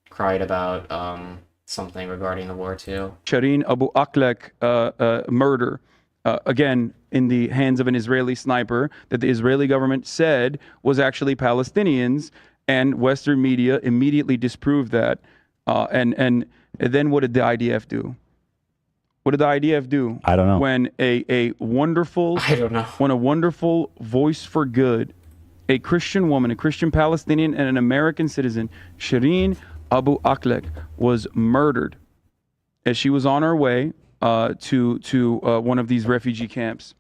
cried about something regarding the war too. Shireen Abu Akleh murder, again, in the hands of an Israeli sniper that the Israeli government said was actually Palestinians, and Western media immediately disproved that. And then what did the IDF do? What did the IDF do? I don't know. When a wonderful, I don't know. when a wonderful voice for good, a Christian woman, a Christian Palestinian, and an American citizen, Shireen Abu Akleh, was murdered as she was on her way to one of these refugee camps.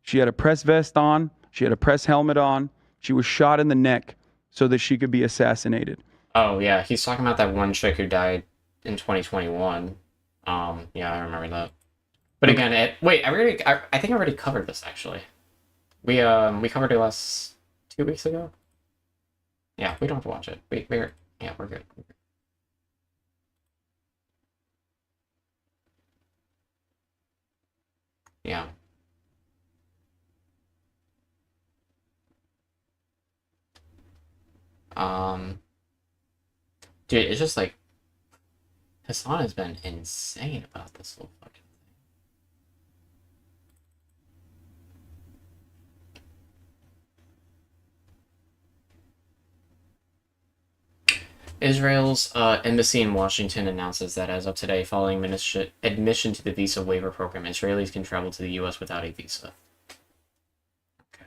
She had a press vest on. She had a press helmet on. She was shot in the neck so that she could be assassinated. Oh yeah, he's talking about that one chick who died in 2021. Yeah, I remember that. But again, I think I already covered this actually. We covered it last 2 weeks ago. Yeah, we don't have to watch it. We're good. Yeah. Dude, it's just like Hasan has been insane about this whole fucking thing. Israel's embassy in Washington announces that as of today, following admission to the visa waiver program, Israelis can travel to the U.S. without a visa. Okay.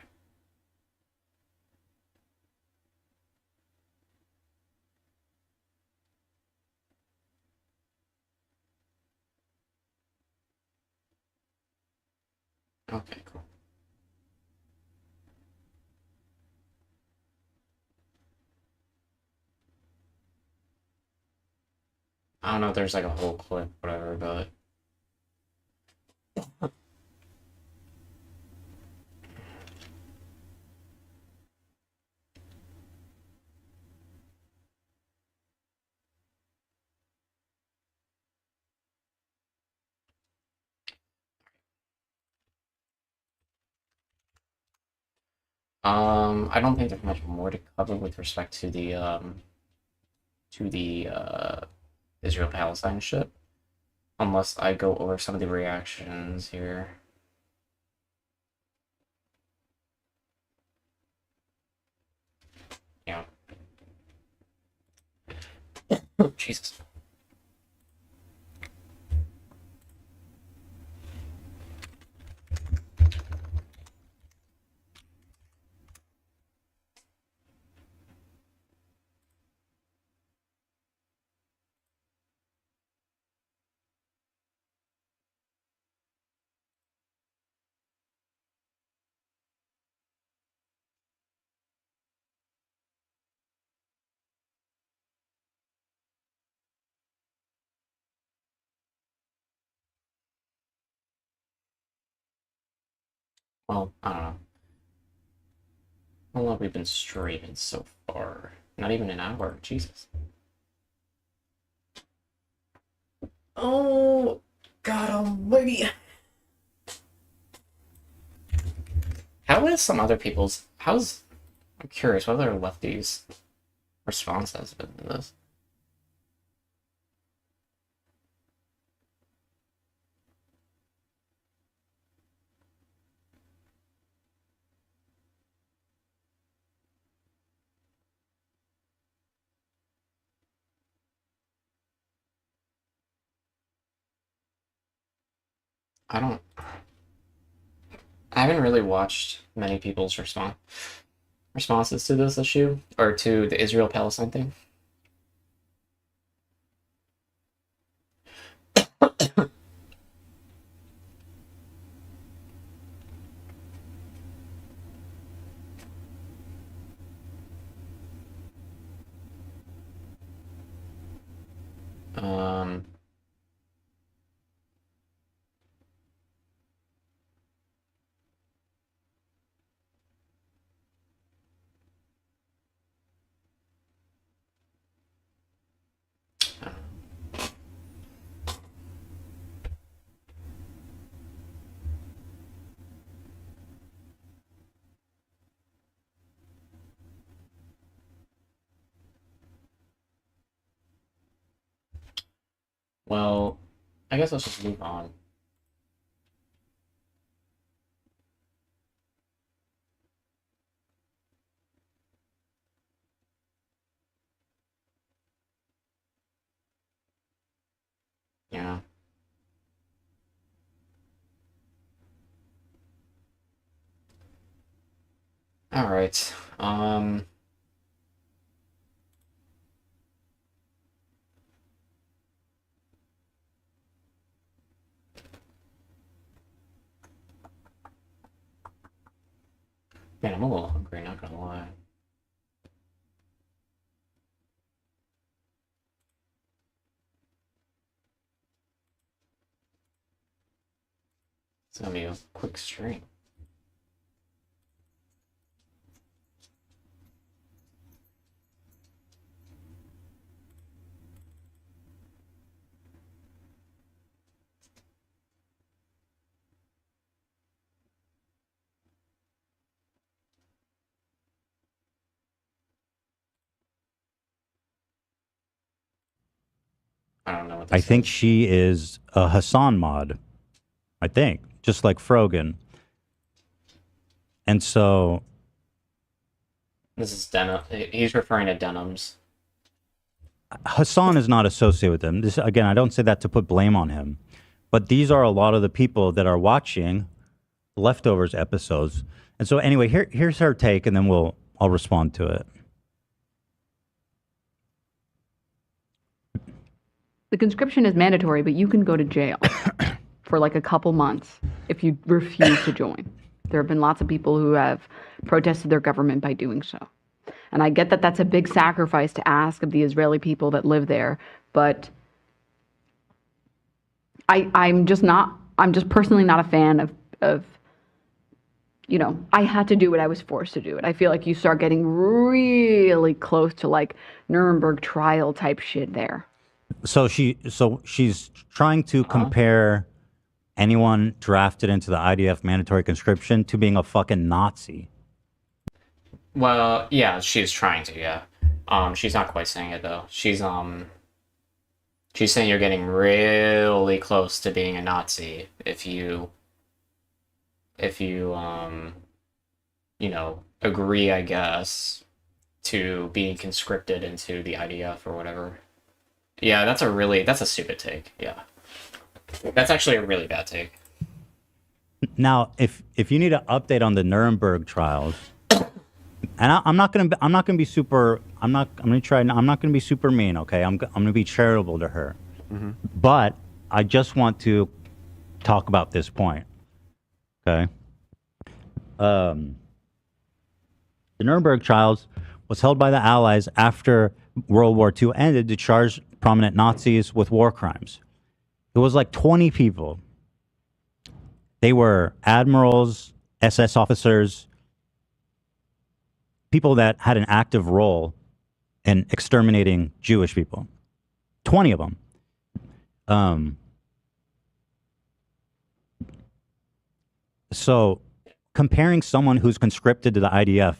Okay, cool. I don't know if there's like a whole clip, whatever, but I don't think there's much more to cover with respect to the Israel-Palestine ship, unless I go over some of the reactions here. Yeah. Oh, Jesus. Well, I don't know. How long have we been streaming so far? Not even an hour. Jesus. Oh, God almighty. How is some other people's... How's... I'm curious what other lefties' response has been to this. I haven't really watched many people's responses to this issue, or to the Israel-Palestine thing. Um, well, I guess let's just move on. Yeah. All right. Man, I'm a little hungry, not gonna lie. It's gonna be a quick stream. I don't know what this I think is. she is a Hasan mod. I think, just like Frogan. And so This is denim. He's referring to denims. Hasan is not associated with them. This, again, I don't say that to put blame on him, but these are a lot of the people that are watching Leftovers episodes. And so anyway, here's her take, and then I'll respond to it. The conscription is mandatory, but you can go to jail for like a couple months if you refuse to join. There have been lots of people who have protested their government by doing so. And I get that that's a big sacrifice to ask of the Israeli people that live there, but I'm just personally not a fan of I had to do it. I was forced to do it. I feel like you start getting really close to like Nuremberg trial type shit there. So she's trying to compare anyone drafted into the IDF mandatory conscription to being a fucking Nazi. Well, yeah, she's trying to, yeah. She's not quite saying it though. She's saying you're getting really close to being a Nazi if you you know, agree, I guess, to being conscripted into the IDF or whatever. Yeah, that's a stupid take. Yeah. That's actually a really bad take. Now, if you need an update on the Nuremberg trials, and I'm not gonna be super. I'm not gonna be super mean. Okay, I'm gonna be charitable to her. But I just want to talk about this point. Okay. The Nuremberg trials was held by the Allies after World War II ended to charge prominent Nazis with war crimes. It was like 20 people. They were admirals, SS officers, people that had an active role in exterminating Jewish people. 20 of them. So comparing someone who's conscripted to the IDF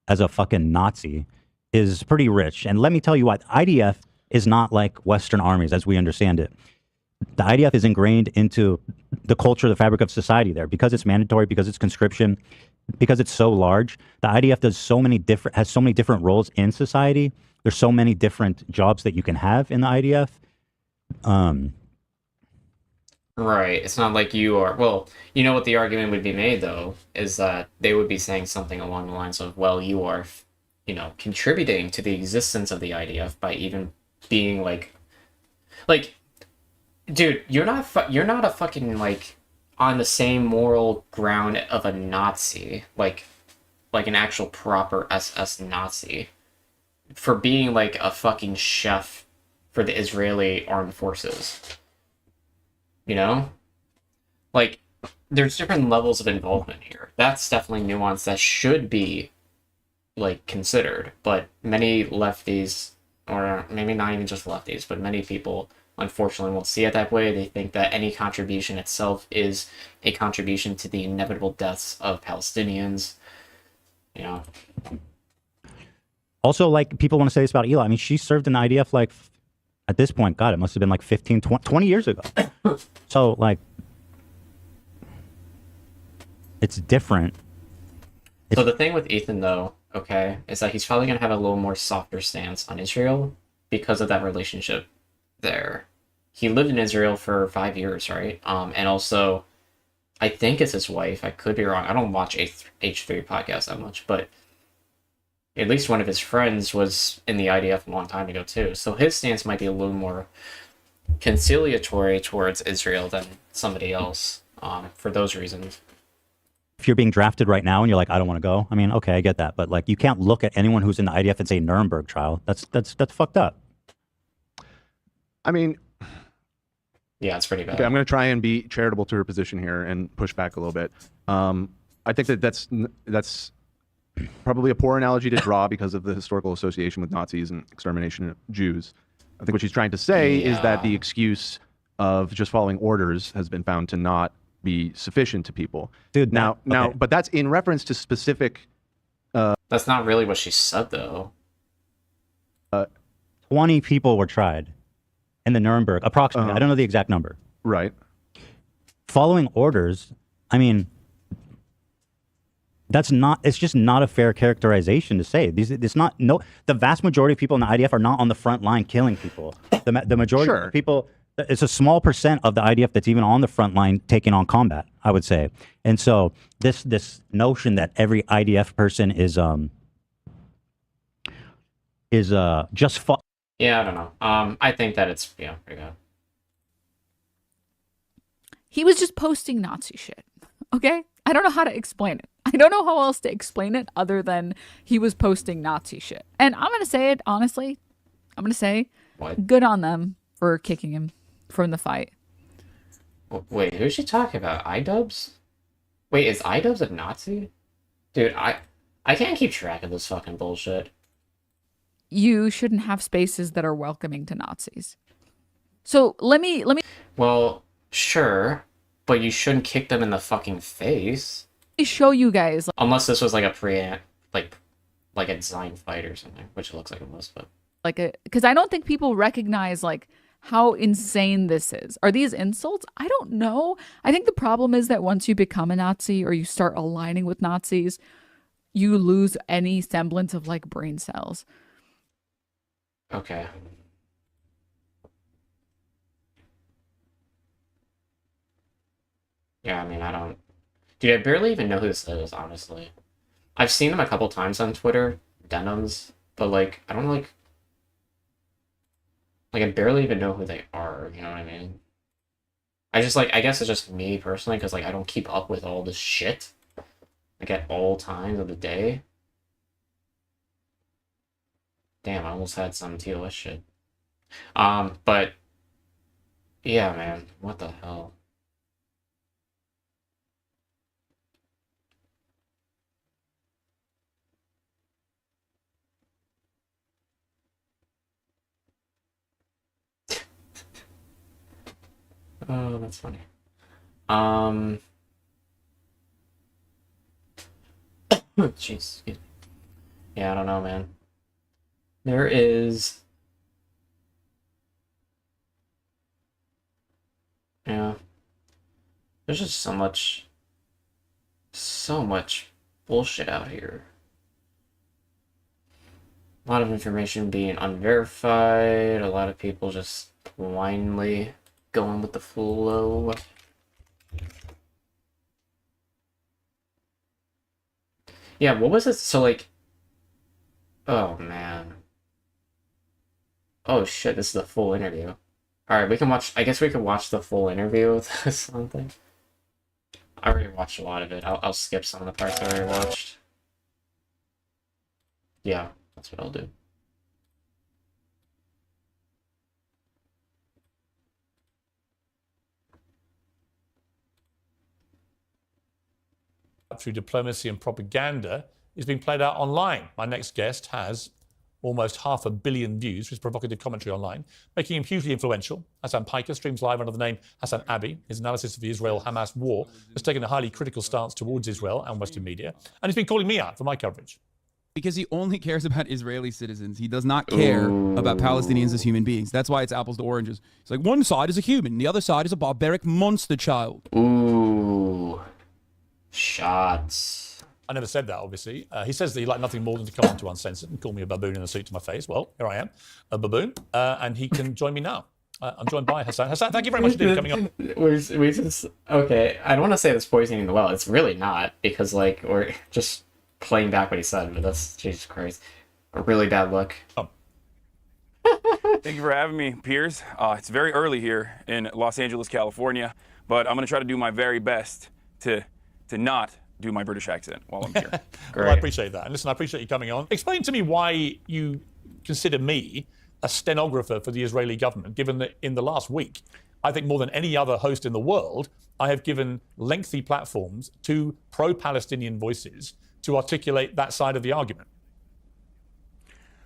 as a fucking Nazi is pretty rich. And let me tell you why. The IDF is not like Western armies as we understand it. The IDF is ingrained into the culture, the fabric of society there, because it's mandatory, because it's conscription, because it's so large. The IDF has so many different roles in society. There's so many different jobs that you can have in the IDF. Right. It's not like you are. Well, you know what the argument would be made, though, is that they would be saying something along the lines of, well, you are, you know, contributing to the existence of the IDF by even being like, dude, you're not a fucking, like, on the same moral ground of a Nazi, like an actual proper SS Nazi, for being, like, a fucking chef for the Israeli armed forces. You know? Like, there's different levels of involvement here. That's definitely nuance that should be, like, considered. But many lefties, or maybe not even just lefties, but many people, unfortunately, won't see it that way. They think that any contribution itself is a contribution to the inevitable deaths of Palestinians. You know? Also, like, people want to say this about Eli. I mean, she served in the IDF, like, at this point, God, it must have been like 15, 20 years ago. So, like, it's different. So the thing with Ethan, though, okay, is that he's probably going to have a little more softer stance on Israel because of that relationship there. He lived in Israel for 5 years, right? And also, I think it's his wife. I could be wrong. I don't watch H3 podcasts that much, but at least one of his friends was in the IDF a long time ago, too. So his stance might be a little more conciliatory towards Israel than somebody else, for those reasons. If you're being drafted right now and you're like, I don't want to go, I mean, okay, I get that. But, like, you can't look at anyone who's in the IDF and say Nuremberg trial. That's fucked up. I mean, yeah, it's pretty bad. Okay, I'm going to try and be charitable to her position here and push back a little bit. I think that's probably a poor analogy to draw because of the historical association with Nazis and extermination of Jews. I think what she's trying to say is that the excuse of just following orders has been found to not be sufficient to people. Dude, now, but that's in reference to specific. That's not really what she said, though. 20 people were tried in the Nuremberg, approximately. I don't know the exact number. Right. Following orders, I mean, it's just not a fair characterization to say. The vast majority of people in the IDF are not on the front line killing people. The majority of people, it's a small percent of the IDF that's even on the front line taking on combat, I would say. And so this notion that every IDF person is just yeah, I don't know. I think that it's pretty good. He was just posting Nazi shit. Okay? I don't know how to explain it. I don't know how else to explain it other than he was posting Nazi shit. And I'm going to say it honestly. I'm going to say good on them for kicking him from the fight. Wait, who's she talking about? iDubbbz? Wait, is iDubbbz a Nazi? Dude, I can't keep track of this fucking bullshit. You shouldn't have spaces that are welcoming to Nazis. So let me. Well, sure, but you shouldn't kick them in the fucking face. Show you guys. Unless this was like a like a design fight or something, which it looks like it was, but because I don't think people recognize like how insane this is. Are these insults? I don't know. I think the problem is that once you become a Nazi or you start aligning with Nazis, you lose any semblance of like brain cells. okay. Yeah, I mean, I don't... Dude, I barely even know who this is, honestly. I've seen them a couple times on Twitter, Denims, but, like, I don't, like... Like, I barely even know who they are, you know what I mean? I just, like, I guess it's just me, personally, because, like, I don't keep up with all this shit. Like, at all times of the day. Damn, I almost had some TOS shit. But... Yeah, man, what the hell? Oh, that's funny. Jeez, excuse me. Yeah, I don't know, man. There is... Yeah. There's just so much bullshit out here. A lot of information being unverified, a lot of people just blindly going with the flow. Yeah, what was it? So, like... Oh, man. Oh, shit, this is the full interview. Alright, we can watch... I guess we can watch the full interview with this something. I already watched a lot of it. I'll skip some of the parts I already watched. Yeah, that's what I'll do. Through diplomacy and propaganda is being played out online. My next guest has almost 500 million views for his provocative commentary online, making him hugely influential. Hasan Piker streams live under the name Hasan Abi. His analysis of the Israel-Hamas war has taken a highly critical stance towards Israel and Western media, and he's been calling me out for my coverage. Because he only cares about Israeli citizens. He does not care about Palestinians as human beings. That's why it's apples to oranges. It's like one side is a human, the other side is a barbaric monster child. Ooh. Shots. I never said that, obviously. He says that he'd like nothing more than to come on to Uncensored and call me a baboon in a suit to my face. Well, here I am, a baboon, and he can join me now. I'm joined by Hasan. Hasan, thank you very much for coming on. We just... Okay, I don't want to say that's poisoning the well. It's really not, because, like, we're just playing back what he said, but that's... Jesus Christ. A really bad look. Oh. Thank you for having me, Piers. It's very early here in Los Angeles, California, but I'm going to try to do my very best to not do my British accent while I'm here. Well, I appreciate that. And listen, I appreciate you coming on. Explain to me why you consider me a stenographer for the Israeli government, given that in the last week, I think more than any other host in the world, I have given lengthy platforms to pro-Palestinian voices to articulate that side of the argument.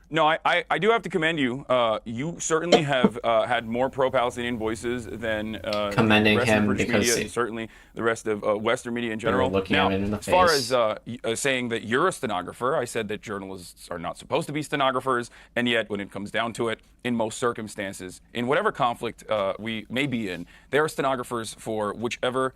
No, I do have to commend you. You certainly have had more pro-Palestinian voices than commending the rest him of British because media and certainly the rest of Western media in general. Looking now, him in the as far face. as saying that you're a stenographer, I said that journalists are not supposed to be stenographers, and yet when it comes down to it, in most circumstances, in whatever conflict we may be in, there are stenographers for whichever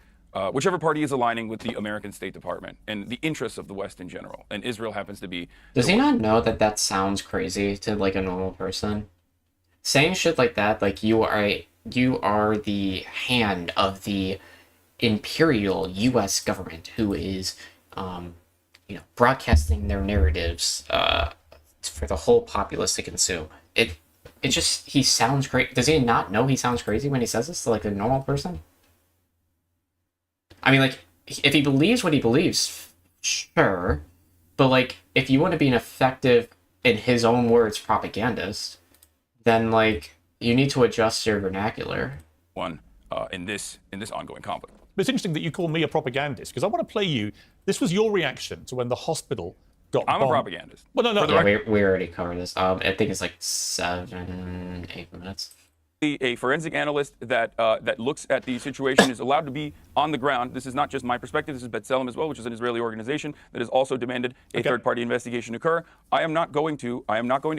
party is aligning with the American State Department and the interests of the West in general. And Israel happens to be... Does he not know that that sounds crazy to, like, a normal person? Saying shit like that, like, you are the hand of the imperial U.S. government who is, broadcasting their narratives for the whole populace to consume. It just... He sounds great. Does he not know he sounds crazy when he says this to, like, a normal person? I mean, like, if he believes what he believes, sure. But, like, if you want to be an effective, in his own words, propagandist, then, like, you need to adjust your vernacular. In this ongoing conflict. But it's interesting that you call me a propagandist, because I want to play you. This was your reaction to when the hospital got I'm bombed. a propagandist. Well, no. Yeah, we already covered this. I think it's like 7, 8 minutes. A forensic analyst that looks at the situation is allowed to be on the ground. This is not just my perspective. This is B'Tselem as well, which is an Israeli organization that has also demanded a third-party investigation occur. I am not going to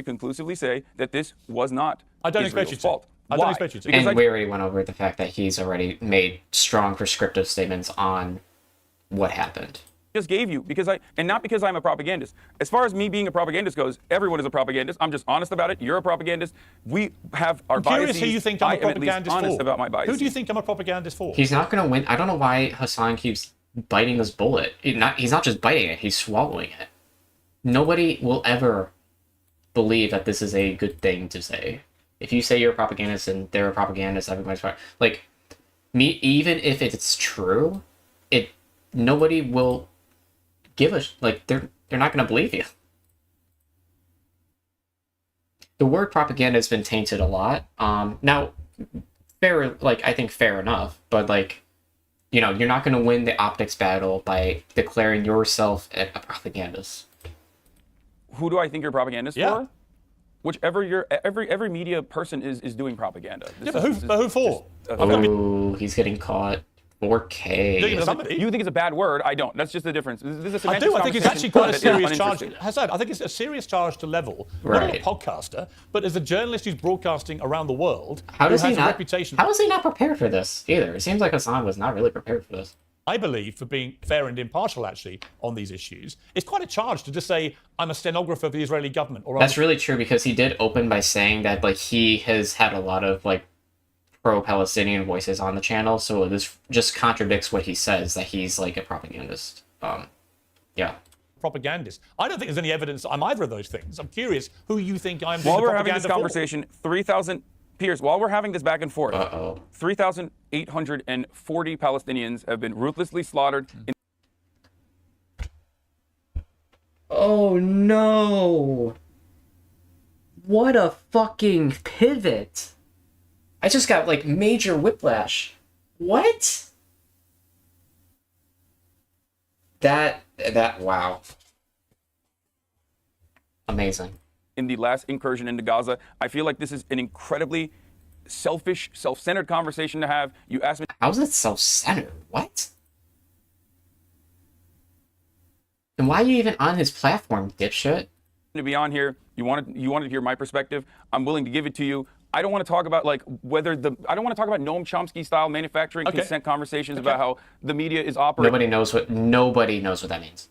conclusively say that this was not Israel's fault. I don't expect you to. And we already went over the fact that he's already made strong prescriptive statements on what happened. Just gave you not because I'm a propagandist. As far as me being a propagandist goes, everyone is a propagandist. I'm just honest about it. You're a propagandist. We have our biases. I'm curious who you think I'm a propagandist honest for. About my biases. Who do you think I'm a propagandist for? He's not going to win. I don't know why Hasan keeps biting this bullet. He's not just biting it, he's swallowing it. Nobody will ever believe that this is a good thing to say. If you say you're a propagandist and they're a propagandist, everybody's like me. Even if it's true, nobody will give a like. They're not going to believe you. The word propaganda has been tainted a lot. Now, I think fair enough, but you're not going to win the optics battle by declaring yourself a propagandist. Who do I think you're a propagandist for? Whichever every media person is doing propaganda. But who for? Oh, he's getting caught. 4K. You think it's a bad word? I don't. That's just the difference. This is a I do. I think it's actually quite a serious charge. Hasan, I think it's a serious charge to level. Not as a podcaster, but as a journalist who's broadcasting around the world. How is he not prepared for this either? It seems like Hasan was not really prepared for this. I believe, for being fair and impartial, actually, on these issues, it's quite a charge to just say, I'm a stenographer for the Israeli government. That's really true, because he did open by saying that he has had a lot of pro-Palestinian voices on the channel, so this just contradicts what he says, that he's a propagandist. Yeah. Propagandist. I don't think there's any evidence I'm either of those things. I'm curious who you think I'm. While we're having this conversation, 3,000 Piers. While we're having this back and forth, 3,840 Palestinians have been ruthlessly slaughtered. Oh no! What a fucking pivot! I just got major whiplash. What? That wow. Amazing. In the last incursion into Gaza, I feel like this is an incredibly selfish, self-centered conversation to have. You asked me. How's it self-centered? What? And why are you even on his platform, dipshit? To be on here, you wanted to hear my perspective. I'm willing to give it to you. I don't want to talk about I don't want to talk about Noam Chomsky style manufacturing consent conversations about how the media is operating. Nobody knows what that means.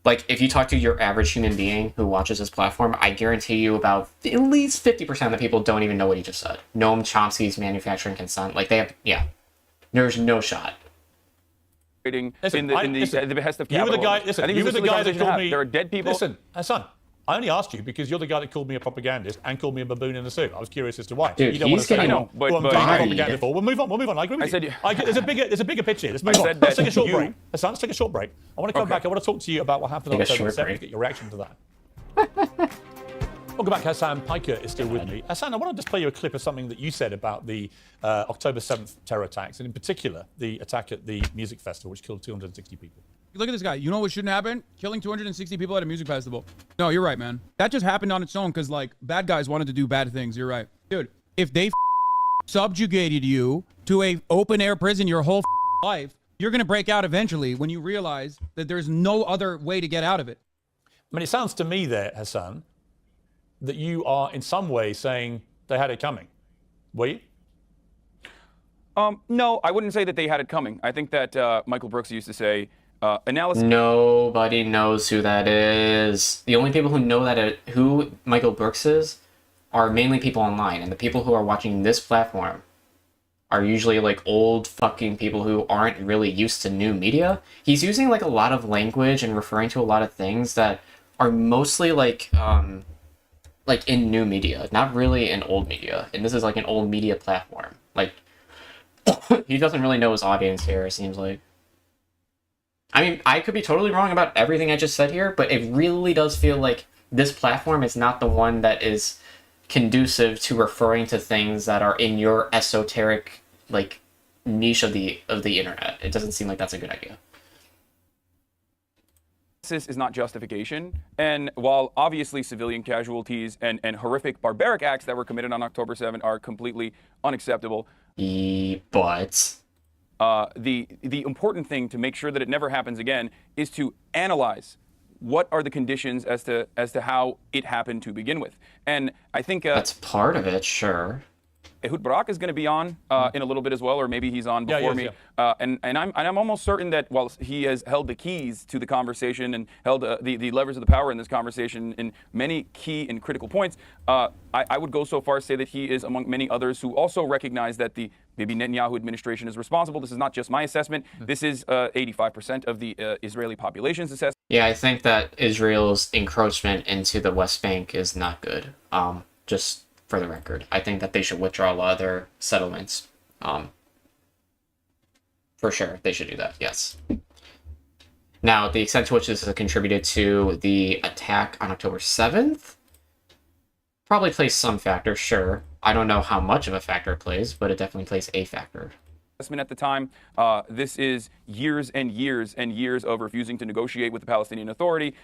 If you talk to your average human being who watches this platform, I guarantee you about at least 50% of the people don't even know what he just said. Noam Chomsky's manufacturing consent. There's no shot. In the behest of capital. You were the guy. Listen, you were the guy that called me. There are dead people. Listen, Hasan, I only asked you because you're the guy that called me a propagandist and called me a baboon in a suit. I was curious as to why. Dude, you don't want to say getting who I'm doing propaganda for. We'll move on. I agree with you. There's a bigger picture here. Let's move on. Let's take a short break. Hasan, let's take a short break. I want to come back. I want to talk to you about what happened on October 7th. Get your reaction to that. Welcome back. Hasan Piker is still with me. Hasan, I want to just play you a clip of something that you said about the October 7th terror attacks, and in particular, the attack at the music festival, which killed 260 people. Look at this guy. You know what shouldn't happen? Killing 260 people at a music festival. No, you're right, man. That just happened on its own because, bad guys wanted to do bad things. You're right. Dude, if they subjugated you to a open-air prison your whole life, you're going to break out eventually when you realize that there's no other way to get out of it. I mean, it sounds to me there, Hasan, that you are in some way saying they had it coming. Were you? No, I wouldn't say that they had it coming. I think that Michael Brooks used to say, analysis. Nobody knows who that is. The only people who know who Michael Brooks is are mainly people online, and the people who are watching this platform are usually old fucking people who aren't really used to new media. He's using a lot of language and referring to a lot of things that are mostly in new media, not really in old media. And this is an old media platform. He doesn't really know his audience here, it seems like. I mean, I could be totally wrong about everything I just said here, but it really does feel like this platform is not the one that is conducive to referring to things that are in your esoteric niche of the internet. It doesn't seem like that's a good idea. This is not justification. And while obviously civilian casualties and horrific barbaric acts that were committed on October 7 are completely unacceptable, but the important thing to make sure that it never happens again is to analyze what are the conditions as to how it happened to begin with. And I think that's part of it, sure. Ehud Barak is going to be on in a little bit as well, or maybe he's on before me. Yeah. And I'm almost certain that while he has held the keys to the conversation and held the levers of the power in this conversation in many key and critical points, I would go so far as to say that he is among many others who also recognize that the Bibi Netanyahu administration is responsible. This is not just my assessment. This is 85% of the Israeli population's assessment. Yeah, I think that Israel's encroachment into the West Bank is not good. Just for the record, I think that they should withdraw a lot of their settlements. For sure, they should do that, yes. Now, the extent to which this has contributed to the attack on October 7th probably plays some factor, sure. I don't know how much of a factor it plays, but it definitely plays a factor. At the time, this is years and years and years of refusing to negotiate with the Palestinian Authority.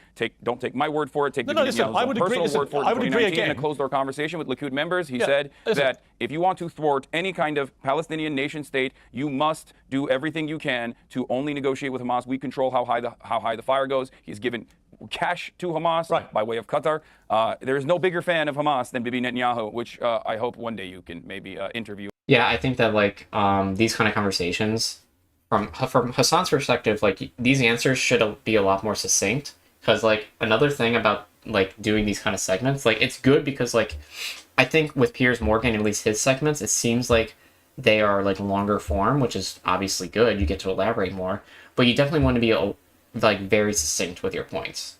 Don't take my word for it. Take the personal word for it. I would agree again. In a closed-door conversation with Likud members, he said that if you want to thwart any kind of Palestinian nation-state, you must do everything you can to only negotiate with Hamas. We control how high the fire goes. He's given cash to Hamas by way of Qatar. There is no bigger fan of Hamas than Bibi Netanyahu, which I hope one day you can maybe interview. Yeah, I think that these kind of conversations, from Hasan's perspective, these answers should be a lot more succinct. Because another thing about doing these kind of segments, it's good because I think with Piers Morgan, at least his segments, it seems like they are longer form, which is obviously good. You get to elaborate more, but you definitely want to be very succinct with your points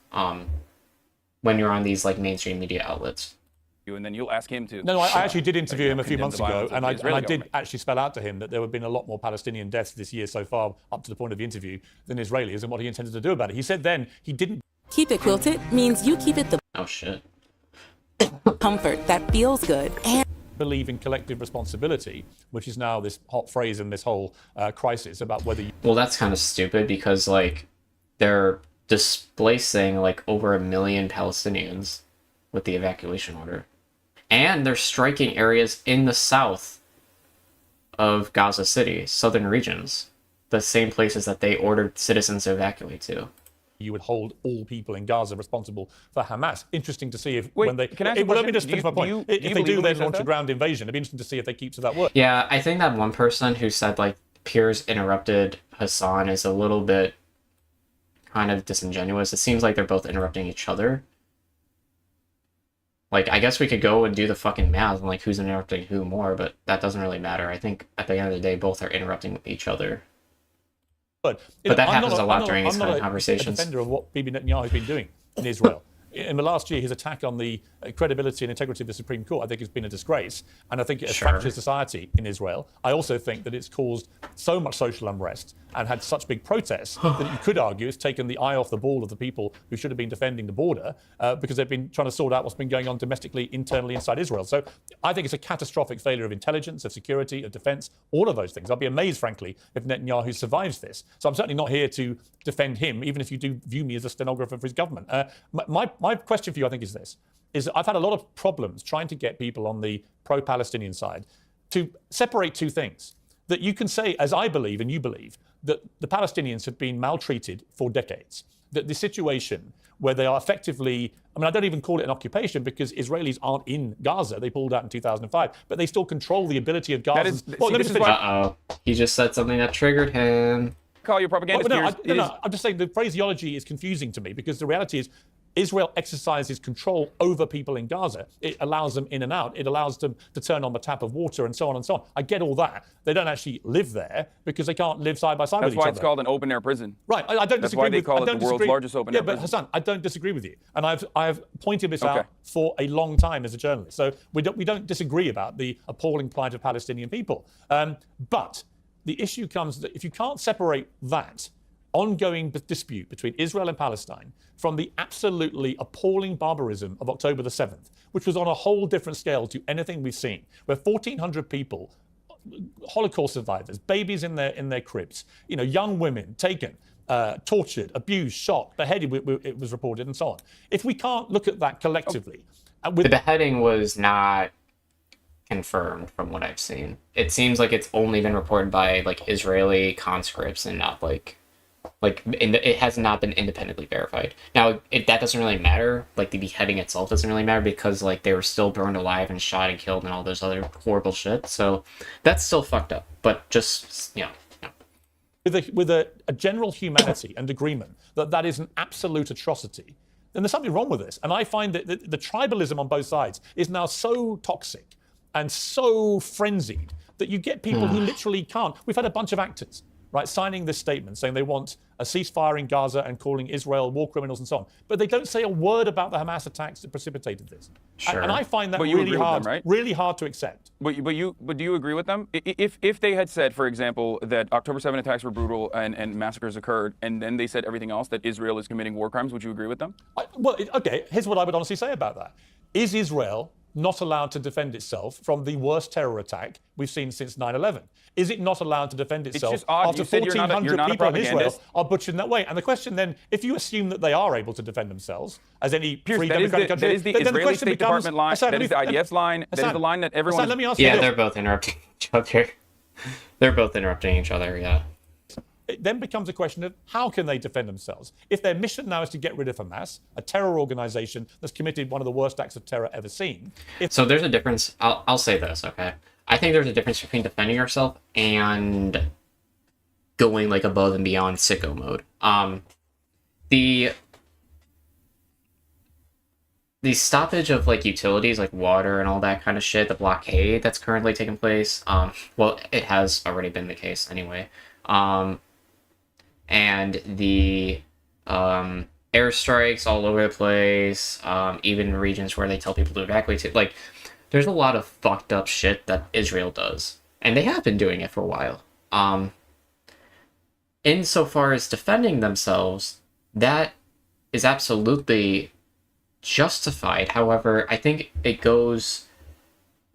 when you're on these mainstream media outlets. And then you'll ask him to. No, I actually did interview him a few months ago, and I did actually spell out to him that there have been a lot more Palestinian deaths this year so far, up to the point of the interview, than Israelis, and what he intended to do about it. He said then he didn't. Keep it quilted means you keep it the oh shit comfort that feels good and believe in collective responsibility, which is now this hot phrase in this whole crisis about whether you. Well, that's kind of stupid because they're displacing over 1 million Palestinians with the evacuation order. And they're striking areas in the south of Gaza City, southern regions, the same places that they ordered citizens to evacuate to. You would hold all people in Gaza responsible for Hamas. Interesting to see if Wait, when they. Can I ask let me just finish my point. If they do, then launch a ground invasion. It'd be interesting to see if they keep to that word. Yeah, I think that one person who said Piers interrupted Hasan is a little bit kind of disingenuous. It seems like they're both interrupting each other. I guess we could go and do the fucking math and who's interrupting who more, but that doesn't really matter. I think at the end of the day, both are interrupting each other. But that happens a lot during these kind of conversations. I'm not a defender of what Bibi Netanyahu has been doing in Israel. In the last year, his attack on the credibility and integrity of the Supreme Court, I think, has been a disgrace. And I think it has fractured society in Israel. I also think that it's caused so much social unrest and had such big protests that you could argue it's taken the eye off the ball of the people who should have been defending the border because they've been trying to sort out what's been going on domestically, internally inside Israel. So I think it's a catastrophic failure of intelligence, of security, of defense, all of those things. I'll be amazed, frankly, if Netanyahu survives this. So I'm certainly not here to defend him, even if you do view me as a stenographer for his government. My question for you, I think, is this. I've had a lot of problems trying to get people on the pro-Palestinian side to separate two things. That you can say, as I believe and you believe, that the Palestinians have been maltreated for decades. That the situation where they are effectively, I don't even call it an occupation because Israelis aren't in Gaza. They pulled out in 2005, but they still control the ability of Gaza. Uh-oh. He just said something that triggered him. Call your propaganda. I'm just saying the phraseology is confusing to me because the reality is Israel exercises control over people in Gaza. It allows them in and out. It allows them to turn on the tap of water and so on and so on. I get all that. They don't actually live there because they can't live side by side with each other. That's why it's called an open-air prison. Right. I don't disagree with you. That's why they call it the world's largest open-air prison. Yeah, but Hasan, I don't disagree with you. And I've pointed this out for a long time as a journalist. So we don't disagree about the appalling plight of Palestinian people. But the issue comes that if you can't separate that ongoing dispute between Israel and Palestine from the absolutely appalling barbarism of October the 7th, which was on a whole different scale to anything we've seen, where 1,400 people, Holocaust survivors, babies in their cribs, young women taken, tortured, abused, shot, beheaded, it was reported, and so on. If we can't look at that collectively... The beheading was not confirmed from what I've seen. It seems like it's only been reported by like Israeli conscripts and not it has not been independently verified. Now that doesn't really matter. Like the beheading itself doesn't really matter because like they were still burned alive and shot and killed and all those other horrible shit. So that's still fucked up. But just with a general humanity and agreement that that is an absolute atrocity, then there's something wrong with this. And I find that the tribalism on both sides is now so toxic and so frenzied that you get people who literally can't. We've had a bunch of actors, right, signing this statement saying they want a ceasefire in Gaza and calling Israel war criminals and so on. But they don't say a word about the Hamas attacks that precipitated this. Sure. And I find that But you really agree with hard, them, right? really hard to accept. But do you agree with them? If they had said, for example, that October 7 attacks were brutal and massacres occurred, and then they said everything else, that Israel is committing war crimes, would you agree with them? Okay, here's what I would honestly say about that. Is Israel not allowed to defend itself from the worst terror attack we've seen since 9/11? Is it not allowed to defend itself just odd. after You said you're not a 1,400 people in Israel propagandist. are butchered in that way? And the question then, if you assume that they are able to defend themselves, as any Piers, free that is democratic country, that is the then the Israeli question State becomes, Department line. Hasan, That is the IDF's line. That is Hasan, the line that everyone. Hasan, let me ask you yeah, this. they're both interrupting each other. They're both interrupting each other, yeah. It then becomes a question of how can they defend themselves? If their mission now is to get rid of Hamas, a terror organization that's committed one of the worst acts of terror ever seen. So there's a difference. I'll say this, okay? I think there's a difference between defending yourself and going like above and beyond sicko mode. The stoppage of like utilities like water and all that kind of shit, the blockade that's currently taking place, well, it has already been the case anyway. And the airstrikes all over the place, even regions where they tell people to evacuate to, like, there's a lot of fucked up shit that Israel does. And they have been doing it for a while. Insofar as defending themselves, that is absolutely justified. However, I think it goes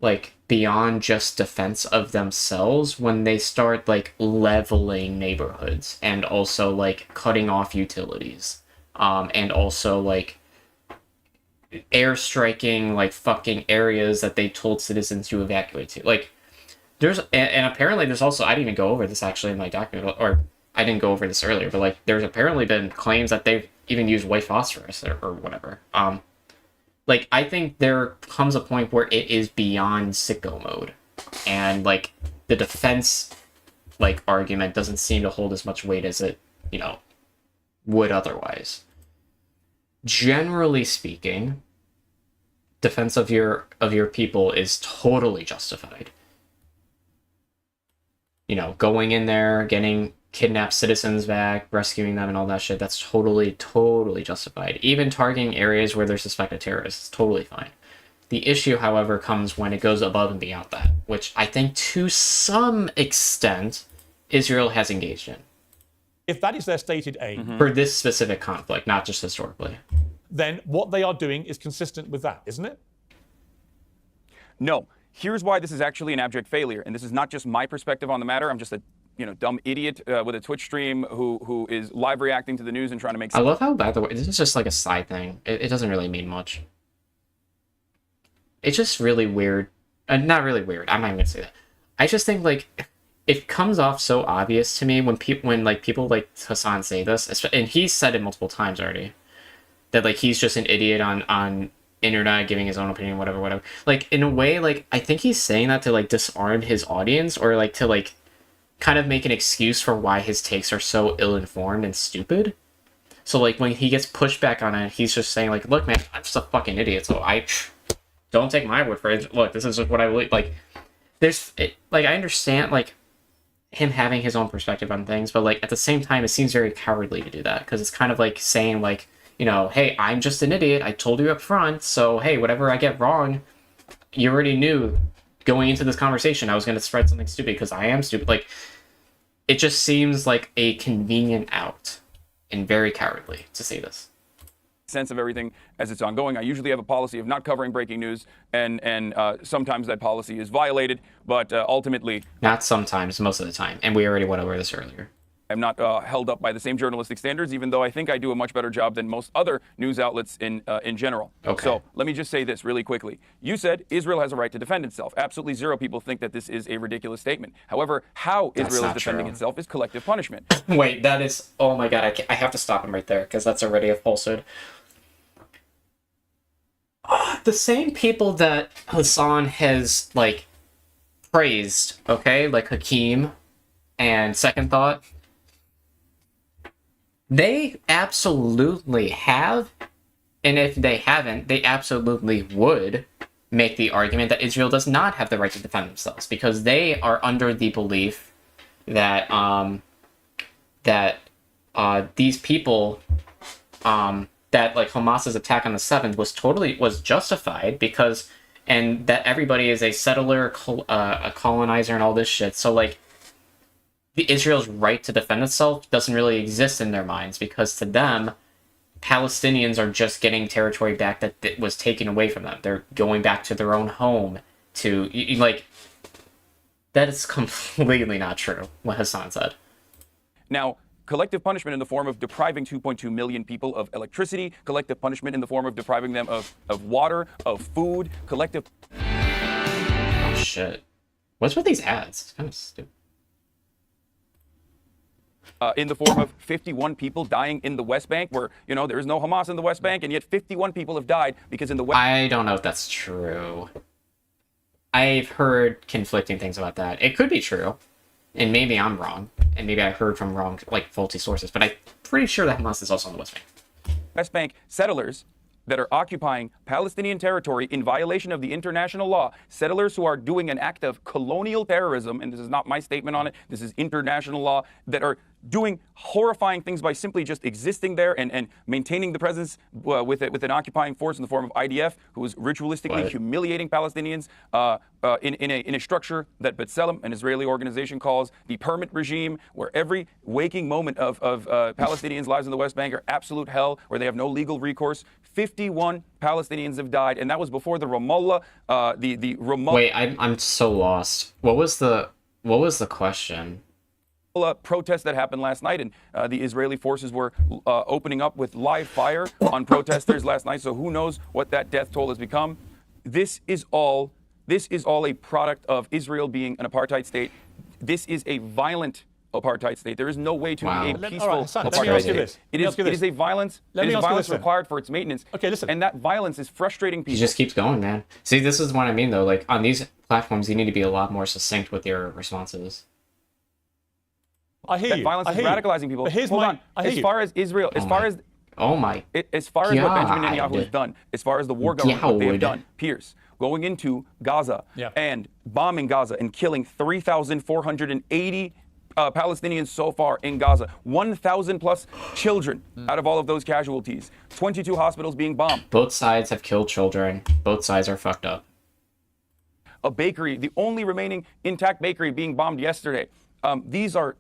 like beyond just defense of themselves when they start like leveling neighborhoods and also like cutting off utilities, and also like airstriking like fucking areas that they told citizens to evacuate to. Like there's and apparently there's also, I didn't even go over this actually in my document, or I didn't go over this earlier, but like there's apparently been claims that they've even used white phosphorus or whatever. Like, I think there comes a point where it is beyond sicko mode. And, like, the defense, like, argument doesn't seem to hold as much weight as it, would otherwise. Generally speaking, defense of your people is totally justified. Going in there, getting kidnapped citizens back, rescuing them and all that shit, that's totally justified. Even targeting areas where they're suspected terrorists is totally fine. The issue, however, comes when it goes above and beyond that, which I think to some extent Israel has engaged in. If that is their stated aim, For this specific conflict, not just historically. then what they are doing is consistent with that, isn't it? No. Here's why this is actually an abject failure, and this is not just my perspective on the matter. I'm just a dumb idiot with a Twitch stream who is live reacting to the news and trying to make sense. I love how, by the way, this is just like a side thing. It doesn't really mean much. It's just really weird. Not really weird. I'm not even gonna say that. I just think like it comes off so obvious to me when people like Hasan say this, and he's said it multiple times already, that like he's just an idiot on internet giving his own opinion, whatever. Like in a way, like I think he's saying that to like disarm his audience or like to like kind of make an excuse for why his takes are so ill-informed and stupid. So like when he gets pushed back on it, he's just saying like, look man, I'm just a fucking idiot, so I don't take my word for it. Look, this is just what I believe. Like I understand like him having his own perspective on things, but like at the same time it seems very cowardly to do that, because it's kind of like saying like, hey, I'm just an idiot, I told you up front, so hey, whatever I get wrong, you already knew going into this conversation I was going to spread something stupid because I am stupid. Like, it just seems like a convenient out and very cowardly to say this. Sense of everything as it's ongoing. I usually have a policy of not covering breaking news, and sometimes that policy is violated, but ultimately... Not sometimes, most of the time. And we already went over this earlier. I'm not held up by the same journalistic standards, even though I think I do a much better job than most other news outlets in general. Okay. So let me just say this really quickly. You said Israel has a right to defend itself. Absolutely zero people think that this is a ridiculous statement. However, how Israel is defending itself is collective punishment. Wait, that is... Oh my god, I have to stop him right there, because that's already a falsehood. The same people that Hasan has, like, praised, okay? Like Hakeem and Second Thought. They absolutely have, and if they haven't, they absolutely would make the argument that Israel does not have the right to defend themselves, because they are under the belief that these people that like Hamas's attack on the 7th was justified, because and that everybody is a settler, a colonizer, and all this shit. So like Israel's right to defend itself doesn't really exist in their minds, because to them, Palestinians are just getting territory back that was taken away from them. They're going back to their own home. Like, that is completely not true, what Hasan said. Now, collective punishment in the form of depriving 2.2 million people of electricity, collective punishment in the form of depriving them of water, of food, collective... Oh, shit. What's with these ads? It's kind of stupid. In the form of 51 people dying in the West Bank, where, you know, there is no Hamas in the West Bank, and yet 51 people have died because in the West... I don't know if that's true. I've heard conflicting things about that. It could be true, and maybe I'm wrong, and maybe I heard from wrong, like, faulty sources, but I'm pretty sure that Hamas is also in the West Bank. West Bank settlers that are occupying Palestinian territory in violation of the international law, settlers who are doing an act of colonial terrorism, and this is not my statement on it, this is international law, that are doing horrifying things by simply just existing there and maintaining the presence with an occupying force in the form of IDF, who is ritualistically humiliating Palestinians in a structure that B'Tselem, an Israeli organization, calls the permit regime, where every waking moment of Palestinians' lives in the West Bank are absolute hell, where they have no legal recourse. 51 Palestinians have died, and that was before the Ramallah, the Ramallah... Wait, I'm so lost. What was the question? Protest that happened last night, and the Israeli forces were opening up with live fire on protesters last night. So who knows what that death toll has become? This is all a product of Israel being an apartheid state. This is a violent apartheid state. There is no way to be a peaceful apartheid state. It is a violence. It is violence required for its maintenance. Okay, listen. And that violence is frustrating people. He just keeps going, man. See, this is what I mean, though. Like, on these platforms, you need to be a lot more succinct with your responses. I hear that you. Violence is radicalizing people. But here's Hold on. As far as Israel, as far as what Benjamin Netanyahu has done, as far as the war government, what they have done, Piers, going into Gaza and bombing Gaza and killing 3,480 Palestinians so far in Gaza, 1,000 plus children out of all of those casualties, 22 hospitals being bombed. Both sides have killed children. Both sides are fucked up. A bakery, the only remaining intact bakery, being bombed yesterday. These are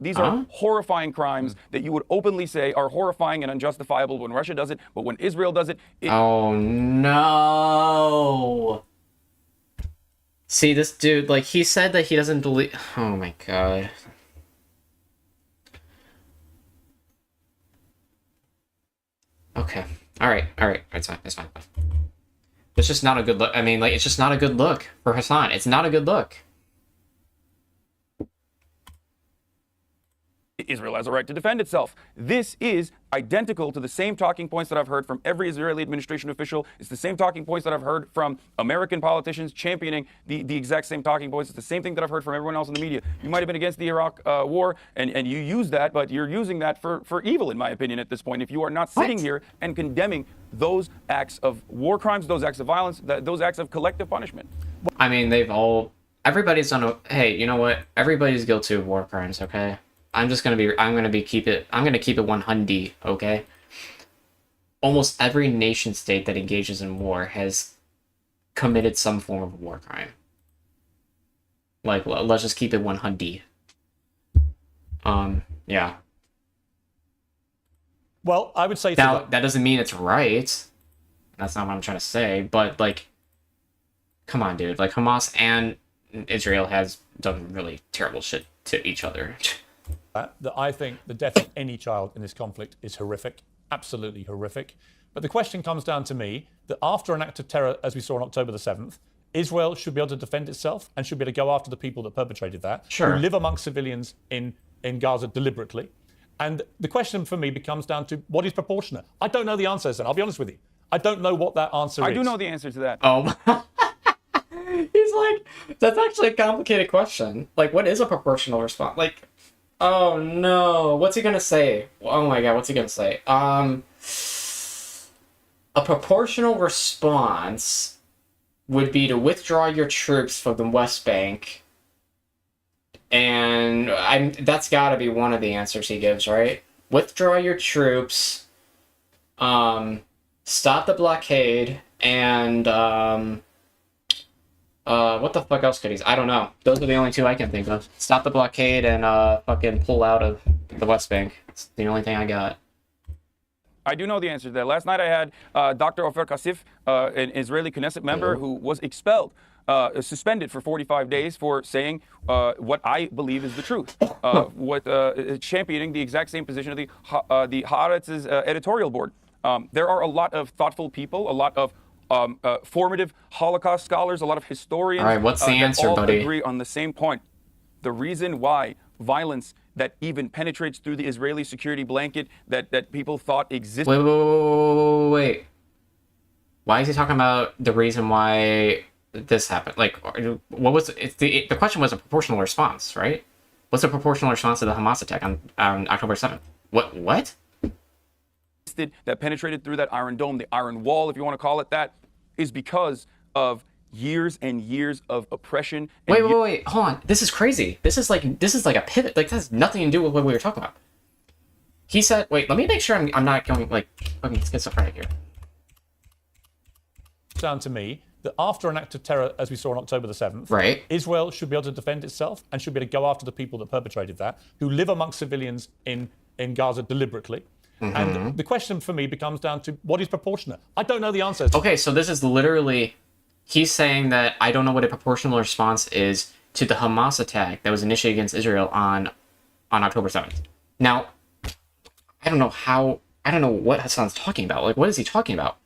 horrifying crimes that you would openly say are horrifying and unjustifiable when Russia does it, but when Israel does it... Oh, no. See, this dude, like, he said that he doesn't believe... Oh, my God. Okay. All right. It's fine. It's just not a good look. I mean, like, it's just not a good look for Hasan. It's not a good look. Israel has a right to defend itself. This is identical to the same talking points that I've heard from every Israeli administration official. It's the same talking points that I've heard from American politicians championing the exact same talking points. It's the same thing that I've heard from everyone else in the media. You might have been against the Iraq war, and you use that, but you're using that for evil, in my opinion, at this point. If you are not sitting here and condemning those acts of war crimes, those acts of violence, those acts of collective punishment. I mean, everybody's hey, you know what? Everybody's guilty of war crimes, okay? I'm gonna keep it 100, okay? Almost every nation state that engages in war has committed some form of war crime. Like, let's just keep it 100. Yeah. Well, I would say... Now, that doesn't mean it's right. That's not what I'm trying to say, but, like, come on, dude. Like, Hamas and Israel has done really terrible shit to each other. that I think the death of any child in this conflict is horrific, absolutely horrific. But the question comes down to me that after an act of terror, as we saw on October the 7th, Israel should be able to defend itself and should be able to go after the people that perpetrated that, Sure. who live amongst civilians in Gaza deliberately. And the question for me becomes down to what is proportionate. I don't know the answer, and I'll be honest with you. I don't know what that answer is. I do know the answer to that. Oh, he's like, that's actually a complicated question. Like, what is a proportional response? Like, oh no, what's he gonna say? Oh my god, what's he gonna say? A proportional response would be to withdraw your troops from the West Bank. And that's got to be one of the answers he gives, right? Withdraw your troops, stop the blockade, and what the fuck else could he? I don't know. Those are the only two I can think of. Stop the blockade and fucking pull out of the West Bank. It's the only thing I got. I do know the answer to that. Last night I had Dr. Ofer Kassif, an Israeli Knesset member who was expelled, suspended for 45 days for saying what I believe is the truth, championing the exact same position of the Haaretz's editorial board. There are a lot of thoughtful people, a lot of formative Holocaust scholars, a lot of historians. All right, what's the answer, that all buddy? agree on the same point. The reason why violence that even penetrates through the Israeli security blanket that people thought existed. Wait. Why is he talking about the reason why this happened? Like, what was the question was a proportional response, right? What's a proportional response to the Hamas attack on October 7th? What? That penetrated through that Iron Dome, the Iron Wall, if you want to call it that, is because of years and years of oppression. And Wait, hold on. This is crazy. This is like a pivot. Like, that has nothing to do with what we were talking about. He said, wait, let me make sure I'm not going, like, okay, let's get stuff right here. Down to me that after an act of terror, as we saw on October the 7th, Right. Israel should be able to defend itself and should be able to go after the people that perpetrated that, who live amongst civilians in Gaza deliberately. Mm-hmm. And the question for me becomes down to what is proportionate. I don't know the answer. Okay, so this is literally, he's saying that I don't know what a proportional response is to the Hamas attack that was initiated against Israel on October 7th. Now, I don't know what Hasan's talking about. Like, what is he talking about?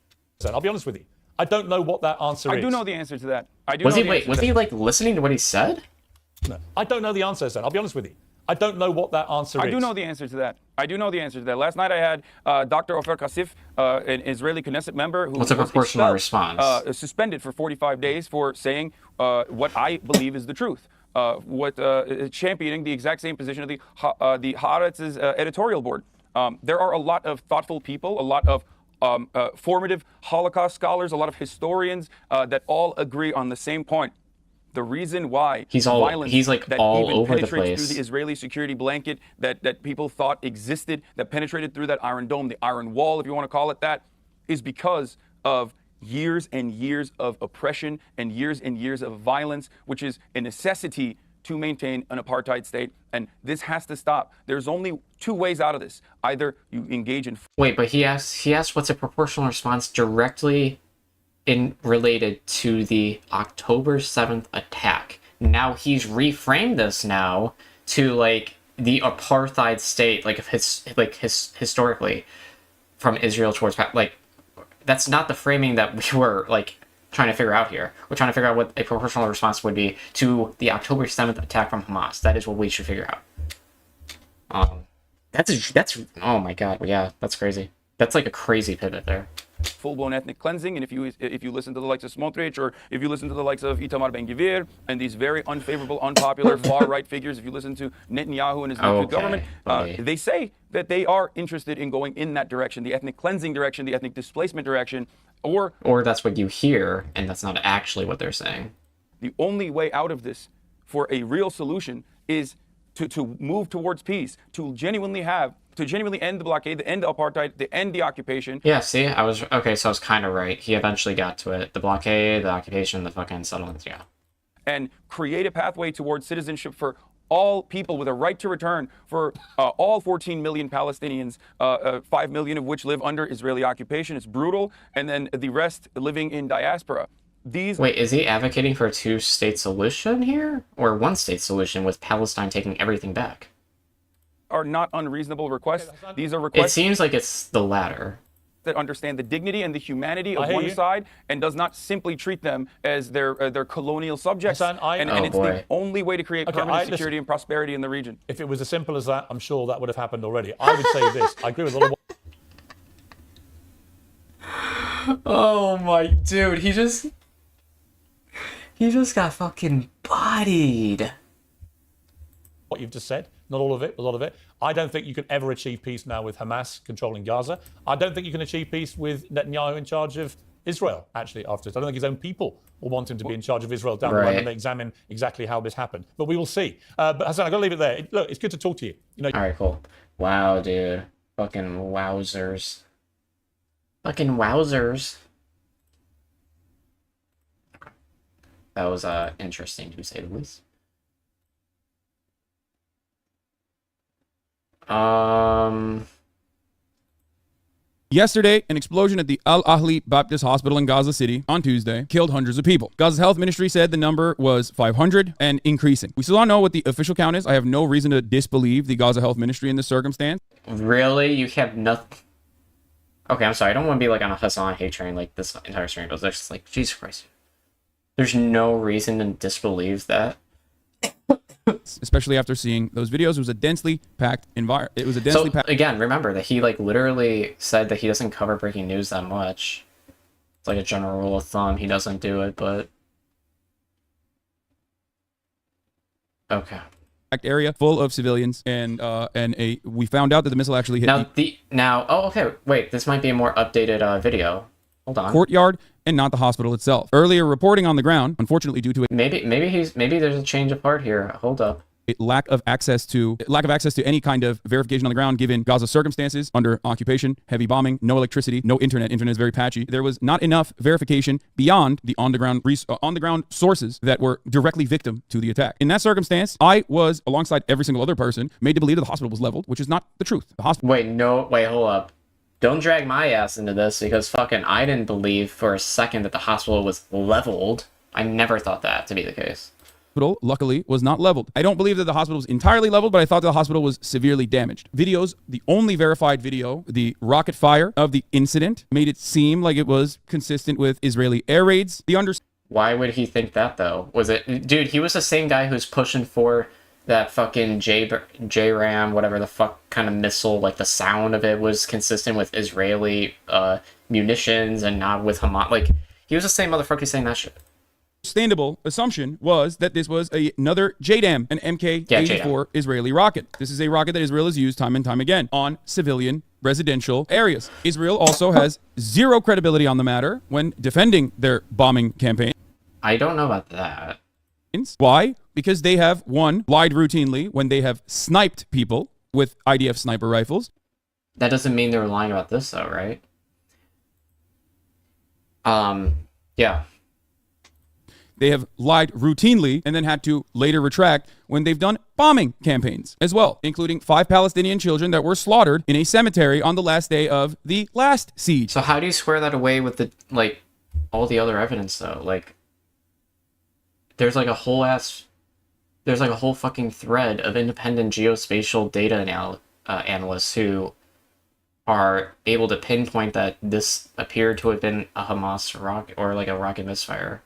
I'll be honest with you. I don't know what that answer is. I do know the answer to that. Was he like listening to what he said? No, I don't know the answer, Hasan. I'll be honest with you. I don't know what that answer is. I do know the answer to that. Last night I had Dr. Ofer Kassif, an Israeli Knesset member who What's a was proportional expelled, response? suspended for 45 days for saying what I believe is the truth, championing the exact same position of the Haaretz's editorial board. There are a lot of thoughtful people, a lot of formative Holocaust scholars, a lot of historians that all agree on the same point. The reason why violence that all even over the penetrates place. through the Israeli security blanket that people thought existed, that penetrated through that Iron Dome, the Iron Wall, if you want to call it that, is because of years and years of oppression and years of violence, which is a necessity to maintain an apartheid state. And this has to stop. There's only two ways out of this. Either you engage in... Wait, but he asked what's a proportional response directly related to the October 7th attack. Now he's reframed this now to like the apartheid state, historically from Israel towards like that's not the framing that we were like trying to figure out here. We're trying to figure out what a proportional response would be to the October 7th attack from Hamas. That is what we should figure out. That's oh my god, yeah, that's crazy. That's like a crazy pivot there. Full-blown ethnic cleansing, and if you listen to the likes of Smotrich, or if you listen to the likes of Itamar Ben-Gvir and these very unfavorable, unpopular far-right figures, if you listen to Netanyahu and his government, they say that they are interested in going in that direction, the ethnic cleansing direction, the ethnic displacement direction, or that's what you hear, and that's not actually what they're saying. The only way out of this for a real solution is to move towards peace, to genuinely end the blockade, to end the apartheid, to end the occupation. Yeah, see, I was kind of right. He eventually got to it. The blockade, the occupation, the fucking settlements, yeah. And create a pathway towards citizenship for all people with a right to return, for all 14 million Palestinians, 5 million of which live under Israeli occupation. It's brutal. And then the rest living in diaspora. Wait, is he advocating for a two-state solution here? Or one-state solution with Palestine taking everything back? are not unreasonable requests. These are It requests seems like it's the latter. that understand the dignity and the humanity I of hear one you. side and does not simply treat them as their colonial subjects. Hasan, and Oh, it's boy. the only way to create permanent listen. security and prosperity in the region. If it was as simple as that, I'm sure that would have happened already. I would say this. I agree with a lot of what Oh my dude, he just got fucking bodied. what you've just said. Not all of it, a lot of it. I don't think you can ever achieve peace now with Hamas controlling Gaza. I don't think you can achieve peace with Netanyahu in charge of Israel, actually, after this. I don't think his own people will want him to be in charge of Israel down the line when they examine exactly how this happened. But we will see. But Hasan, I've got to leave it there. Look, it's good to talk to you. You know, All right, cool. Wow, dude. Fucking wowzers. Fucking wowzers. That was interesting to say the least. Yesterday, an explosion at the Al Ahli Baptist Hospital in Gaza City on Tuesday killed hundreds of people. Gaza's health ministry said the number was 500 and increasing. We still don't know what the official count is. I have no reason to disbelieve the Gaza health ministry in this circumstance. Really? You have nothing? Okay, I'm sorry. I don't want to be like on a Hasan hate train like this entire stream, but there's just like, Jesus Christ. There's no reason to disbelieve that. Especially after seeing those videos. It was a densely packed environment. It was a densely packed. Again, remember that he like literally said that he doesn't cover breaking news that much. It's like a general rule of thumb. He doesn't do it, but okay. Area full of civilians, and we found out that the missile actually hit Oh, okay, wait, this might be a more updated video. Hold on. courtyard and not the hospital itself. Earlier reporting on the ground, unfortunately due to Maybe there's a change of heart here. Hold up. a lack of access to any kind of verification on the ground given Gaza's circumstances under occupation, heavy bombing, no electricity, no internet. Internet is very patchy. There was not enough verification beyond the on the ground sources that were directly victim to the attack. In that circumstance, I was alongside every single other person made to believe that the hospital was leveled, which is not the truth. The hospital Wait, hold up. Don't drag my ass into this because fucking I didn't believe for a second that the hospital was leveled. I never thought that to be the case. luckily was not leveled. I don't believe that the hospital was entirely leveled, but I thought the hospital was severely damaged. Videos, the only verified video, the rocket fire of the incident made it seem like it was consistent with Israeli air raids. Why would he think that though? Was it, dude? He was the same guy who's pushing for that fucking J-Ram, whatever the fuck kind of missile. Like the sound of it was consistent with Israeli munitions and not with Hamas. Like he was the same motherfucker saying that shit. Understandable assumption was that this was another JDAM, an MK-84 Israeli rocket. This is a rocket that Israel has used time and time again on civilian residential areas. Israel also has zero credibility on the matter when defending their bombing campaign. I don't know about that. Why? Because they have, one, lied routinely when they have sniped people with IDF sniper rifles. That doesn't mean they're lying about this though, right? Yeah. They have lied routinely and then had to later retract when they've done bombing campaigns as well, including 5 Palestinian children that were slaughtered in a cemetery on the last day of the last siege. So how do you square that away with the, like, all the other evidence though? Like, there's like a whole fucking thread of independent geospatial data analysts who are able to pinpoint that this appeared to have been a Hamas rocket or like a rocket misfire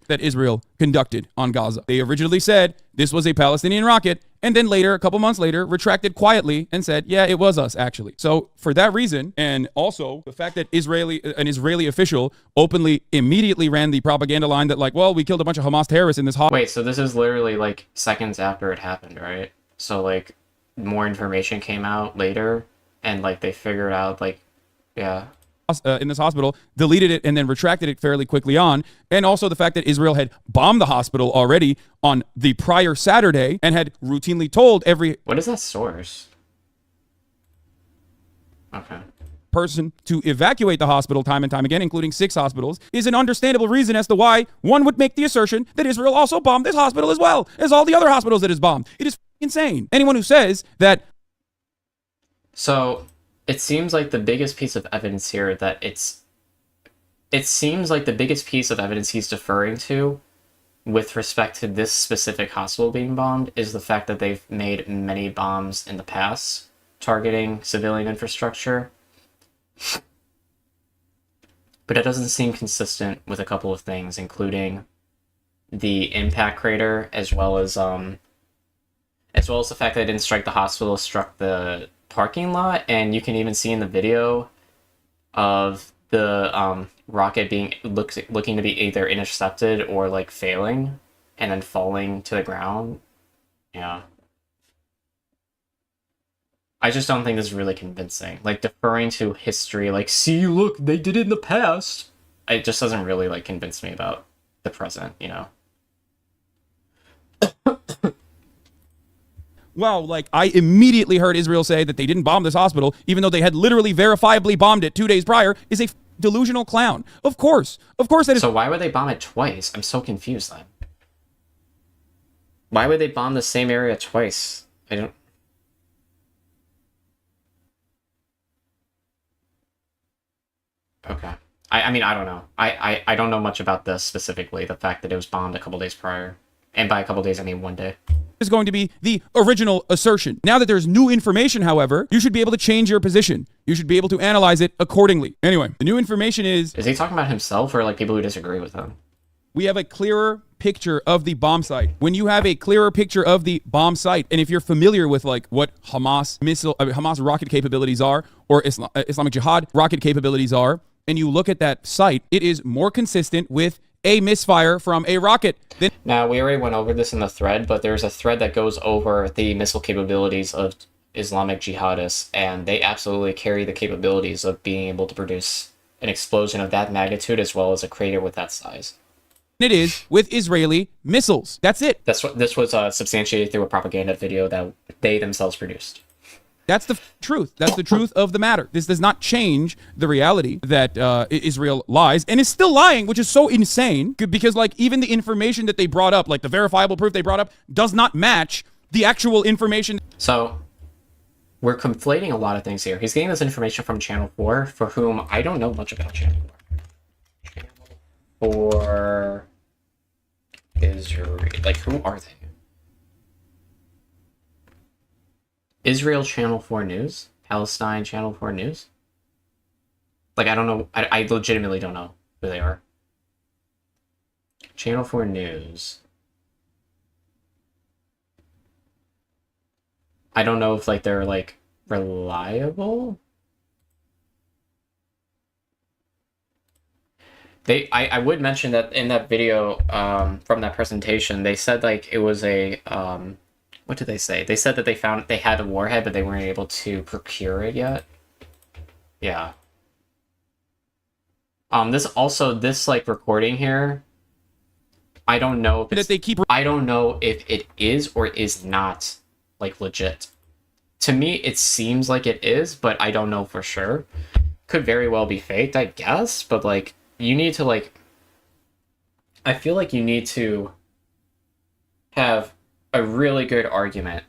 That Israel conducted on Gaza. They originally said this was a Palestinian rocket, and then later, a couple months later, retracted quietly and said, yeah, it was us, actually. So for that reason, and also the fact that an Israeli official openly immediately ran the propaganda line that, like, well, we killed a bunch of Hamas terrorists in this hospital. Wait, so this is literally like seconds after it happened, right? So like more information came out later and like they figured out like, yeah. In this hospital, deleted it and then retracted it fairly quickly on. And also the fact that Israel had bombed the hospital already on the prior Saturday and had routinely told every... What is that source? Okay. ...person to evacuate the hospital time and time again, including 6 hospitals, is an understandable reason as to why one would make the assertion that Israel also bombed this hospital as well as all the other hospitals that is bombed. It is insane. Anyone who says that... So... It seems like the biggest piece of evidence here that it seems like the biggest piece of evidence he's deferring to with respect to this specific hospital being bombed is the fact that they've made many bombs in the past targeting civilian infrastructure. But it doesn't seem consistent with a couple of things, including the impact crater, as well as the fact that it didn't strike the hospital, struck the parking lot, and you can even see in the video of the rocket being looking to be either intercepted or like failing, and then falling to the ground. Yeah. I just don't think this is really convincing. Like, deferring to history, like, see, look, they did it in the past. It just doesn't really, like, convince me about the present, you know? Well, like, I immediately heard Israel say that they didn't bomb this hospital, even though they had literally verifiably bombed it 2 days prior, is a delusional clown. Of course that is. So why would they bomb it twice? I'm so confused then. Why would they bomb the same area twice? I don't... Okay. I mean, I don't know. I don't know much about this specifically, the fact that it was bombed a couple days prior. And by a couple days, I mean 1 day. Is going to be the original assertion. Now that there's new information, however, you should be able to change your position. You should be able to analyze it accordingly. Anyway, the new information is... Is he talking about himself or like people who disagree with him? We have a clearer picture of the bomb site. When you have a clearer picture of the bomb site, and if you're familiar with like what Hamas rocket capabilities are, or Islamic Jihad rocket capabilities are, and you look at that site, it is more consistent with a misfire from a rocket. Now, we already went over this in the thread, but there's a thread that goes over the missile capabilities of Islamic jihadists, and they absolutely carry the capabilities of being able to produce an explosion of that magnitude as well as a crater with that size. It is with Israeli missiles. That's it. This was substantiated through a propaganda video that they themselves produced. That's the truth. That's the truth of the matter. This does not change the reality that Israel lies and is still lying, which is so insane because like even the information that they brought up, like the verifiable proof they brought up, does not match the actual information. So we're conflating a lot of things here. He's getting this information from Channel 4, for whom I don't know much about Channel 4. Channel 4 Israel. Like, who are they? Israel Channel 4 News? Palestine Channel 4 News? Like, I don't know. I legitimately don't know who they are. Channel 4 News. I don't know if, like, they're, like, reliable? I would mention that in that video from that presentation, they said, like, it was a... what did they say? They said that they had a warhead, but they weren't able to procure it yet. Yeah. This like recording here, I don't know if I don't know if it is or is not like legit. To me, it seems like it is, but I don't know for sure. Could very well be faked, I guess, but like you need to like I feel like you need to have a really good argument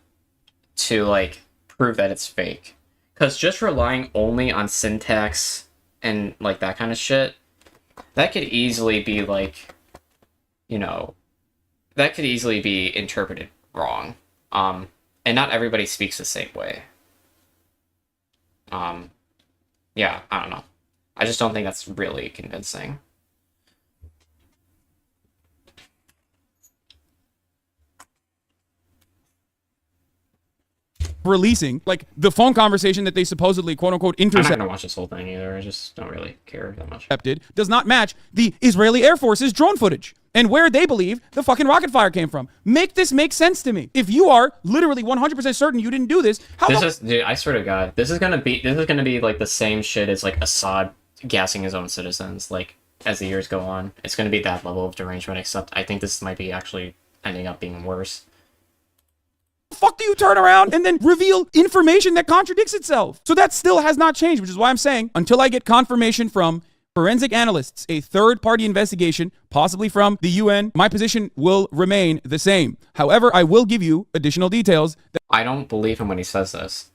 to like prove that it's fake, because just relying only on syntax and like that kind of shit, that could easily be like, you know, that could easily be interpreted wrong, and not everybody speaks the same way. Yeah, I don't know, I just don't think that's really convincing. Releasing like the phone conversation that they supposedly quote unquote intercepted. I'm not gonna watch this whole thing either. I just don't really care that much. Does not match the Israeli Air Force's drone footage and where they believe the fucking rocket fire came from. Make this make sense to me. If you are literally 100% certain you didn't do this, dude, I swear to God, this is gonna be like the same shit as like Assad gassing his own citizens. Like as the years go on, it's gonna be that level of derangement. Except I think this might be actually ending up being worse. Fuck do you turn around and then reveal information that contradicts itself? So that still has not changed, which is why I'm saying until I get confirmation from forensic analysts, a third-party investigation, possibly from the UN, my position will remain the same. However, I will give you additional details. I don't believe him when he says this,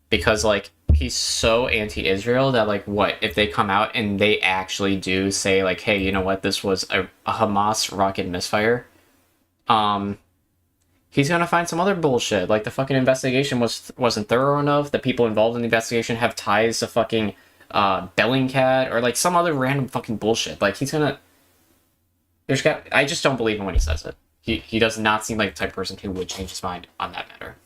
because like he's so anti-Israel that like what if they come out and they actually do say like, hey, you know what, this was a Hamas rocket misfire? he's gonna find some other bullshit. Like the fucking investigation wasn't thorough enough. The people involved in the investigation have ties to fucking Bellingcat or like some other random fucking bullshit. Like he's gonna. I just don't believe him when he says it. He does not seem like the type of person who would change his mind on that matter.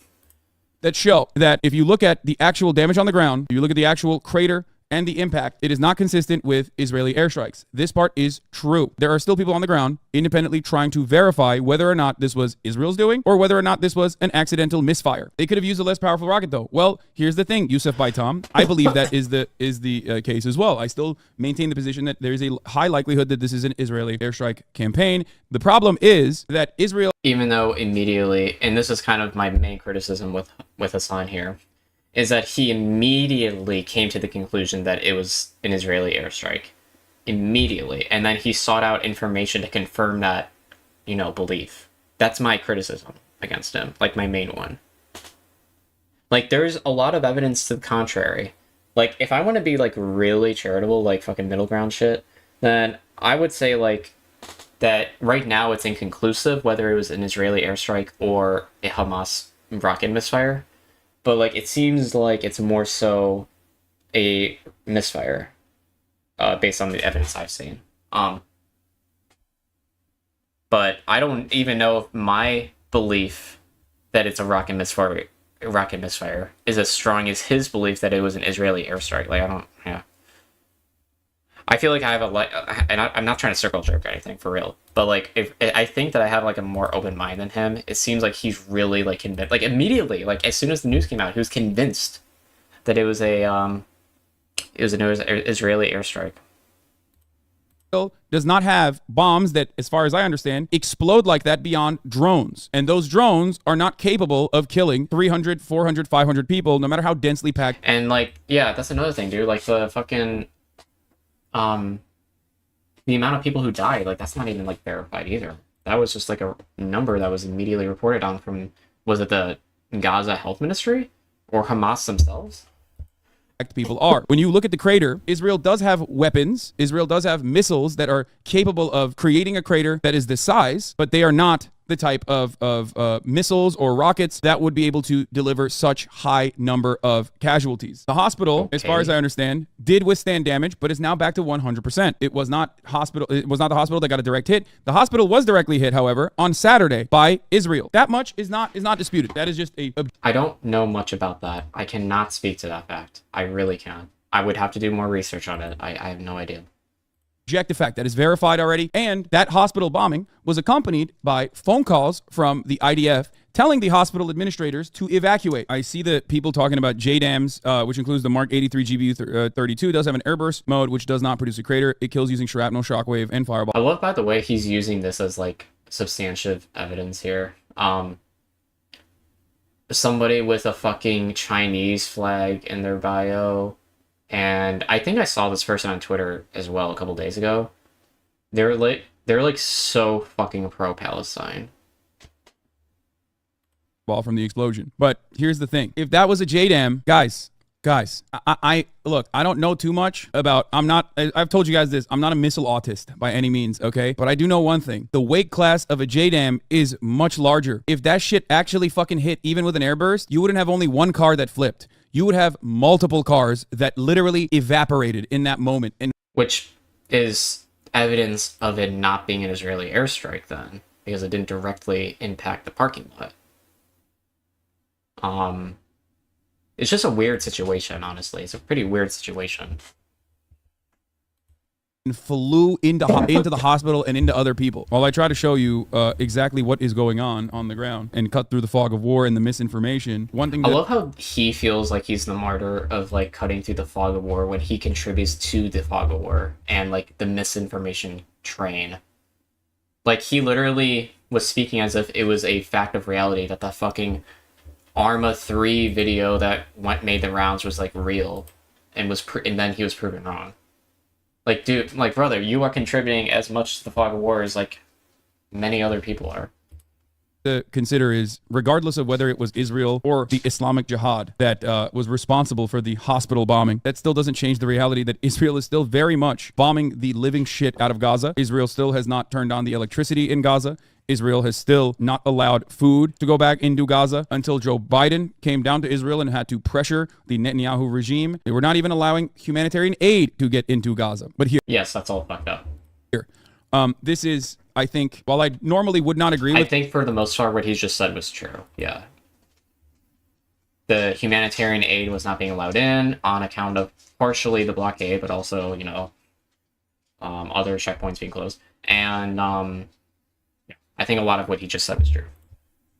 That show that if you look at the actual damage on the ground, you look at the actual crater and the impact, it is not consistent with Israeli airstrikes. This part is true. There are still people on the ground independently trying to verify whether or not this was Israel's doing or whether or not this was an accidental misfire. They could have used a less powerful rocket though. Well, here's the thing, Yusuf Baitam. I believe that is the case as well. I still maintain the position that there is a high likelihood that this is an Israeli airstrike campaign. The problem is that Israel, even though immediately, and this is kind of my main criticism with Hasan here, is that he immediately came to the conclusion that it was an Israeli airstrike. Immediately. And then he sought out information to confirm that, belief. That's my criticism against him. Like, my main one. Like, there's a lot of evidence to the contrary. Like, if I want to be, like, really charitable, like, fucking middle ground shit, then I would say, like, that right now it's inconclusive whether it was an Israeli airstrike or a Hamas rocket misfire. But, like, it seems like it's more so a misfire, based on the evidence I've seen. But I don't even know if my belief that it's a rocket misfire is as strong as his belief that it was an Israeli airstrike. Like, I feel like I have and I'm not trying to circle jerk or anything for real, but like if I think that I have like a more open mind than him. It seems like he's really like convinced, like immediately, like as soon as the news came out, he was convinced that it was an Israeli airstrike. does not have bombs that, as far as I understand, explode like that beyond drones. And those drones are not capable of killing 300, 400, 500 people, no matter how densely packed. And like, yeah, that's another thing, dude. Like the fucking the amount of people who died, like that's not even like verified either. That was just like a number that was immediately reported on from, was it the Gaza Health Ministry or Hamas themselves? People are. When you look at the crater, Israel does have weapons. Israel does have missiles that are capable of creating a crater that is this size, but they are not the type of missiles or rockets that would be able to deliver such high number of casualties. The hospital, as far as I understand, did withstand damage, but is now back to 100%. It was not the hospital that got a direct hit. The hospital was directly hit, however, on Saturday by Israel. That much is not disputed. That is just I don't know much about that. I cannot speak to that fact. I really can't. I would have to do more research on it. I have no idea. Objective fact that is verified already, and that hospital bombing was accompanied by phone calls from the IDF telling the hospital administrators to evacuate. I see the people talking about JDAMs, which includes the Mark 83 GBU-32, does have an airburst mode, which does not produce a crater. It kills using shrapnel, shockwave, and fireball. I love, by the way, he's using this as like substantive evidence here. Somebody with a fucking Chinese flag in their bio. And I think I saw this person on Twitter as well a couple days ago. They're like so fucking pro-Palestine. Ball from the explosion. But here's the thing. If that was a JDAM, guys, I look, I don't know too much about, I've told you guys this, I'm not a missile autist by any means, okay? But I do know one thing. The weight class of a JDAM is much larger. If that shit actually fucking hit, even with an airburst, you wouldn't have only one car that flipped. You would have multiple cars that literally evaporated in that moment. And which is evidence of it not being an Israeli airstrike then, because it didn't directly impact the parking lot. It's just a weird situation, honestly. It's a pretty weird situation. Flew into the hospital and into other people. While I try to show you exactly what is going on the ground and cut through the fog of war and the misinformation, one thing I love how he feels like he's the martyr of like cutting through the fog of war when he contributes to the fog of war and like the misinformation train. Like he literally was speaking as if it was a fact of reality that the fucking Arma 3 video that made the rounds was like real and and then he was proven wrong. Like, dude, like, brother, you are contributing as much to the fog of war as, like, many other people are. to consider is, regardless of whether it was Israel or the Islamic Jihad that was responsible for the hospital bombing, that still doesn't change the reality that Israel is still very much bombing the living shit out of Gaza. Israel still has not turned on the electricity in Gaza. Israel has still not allowed food to go back into Gaza until Joe Biden came down to Israel and had to pressure the Netanyahu regime. They were not even allowing humanitarian aid to get into Gaza. But here, Yes, that's all fucked up. this is, I think, while I normally would not agree with... I think for the most part what he's just said was true. Yeah. The humanitarian aid was not being allowed in on account of partially the blockade, but also, you know, other checkpoints being closed. And I think a lot of what he just said was true.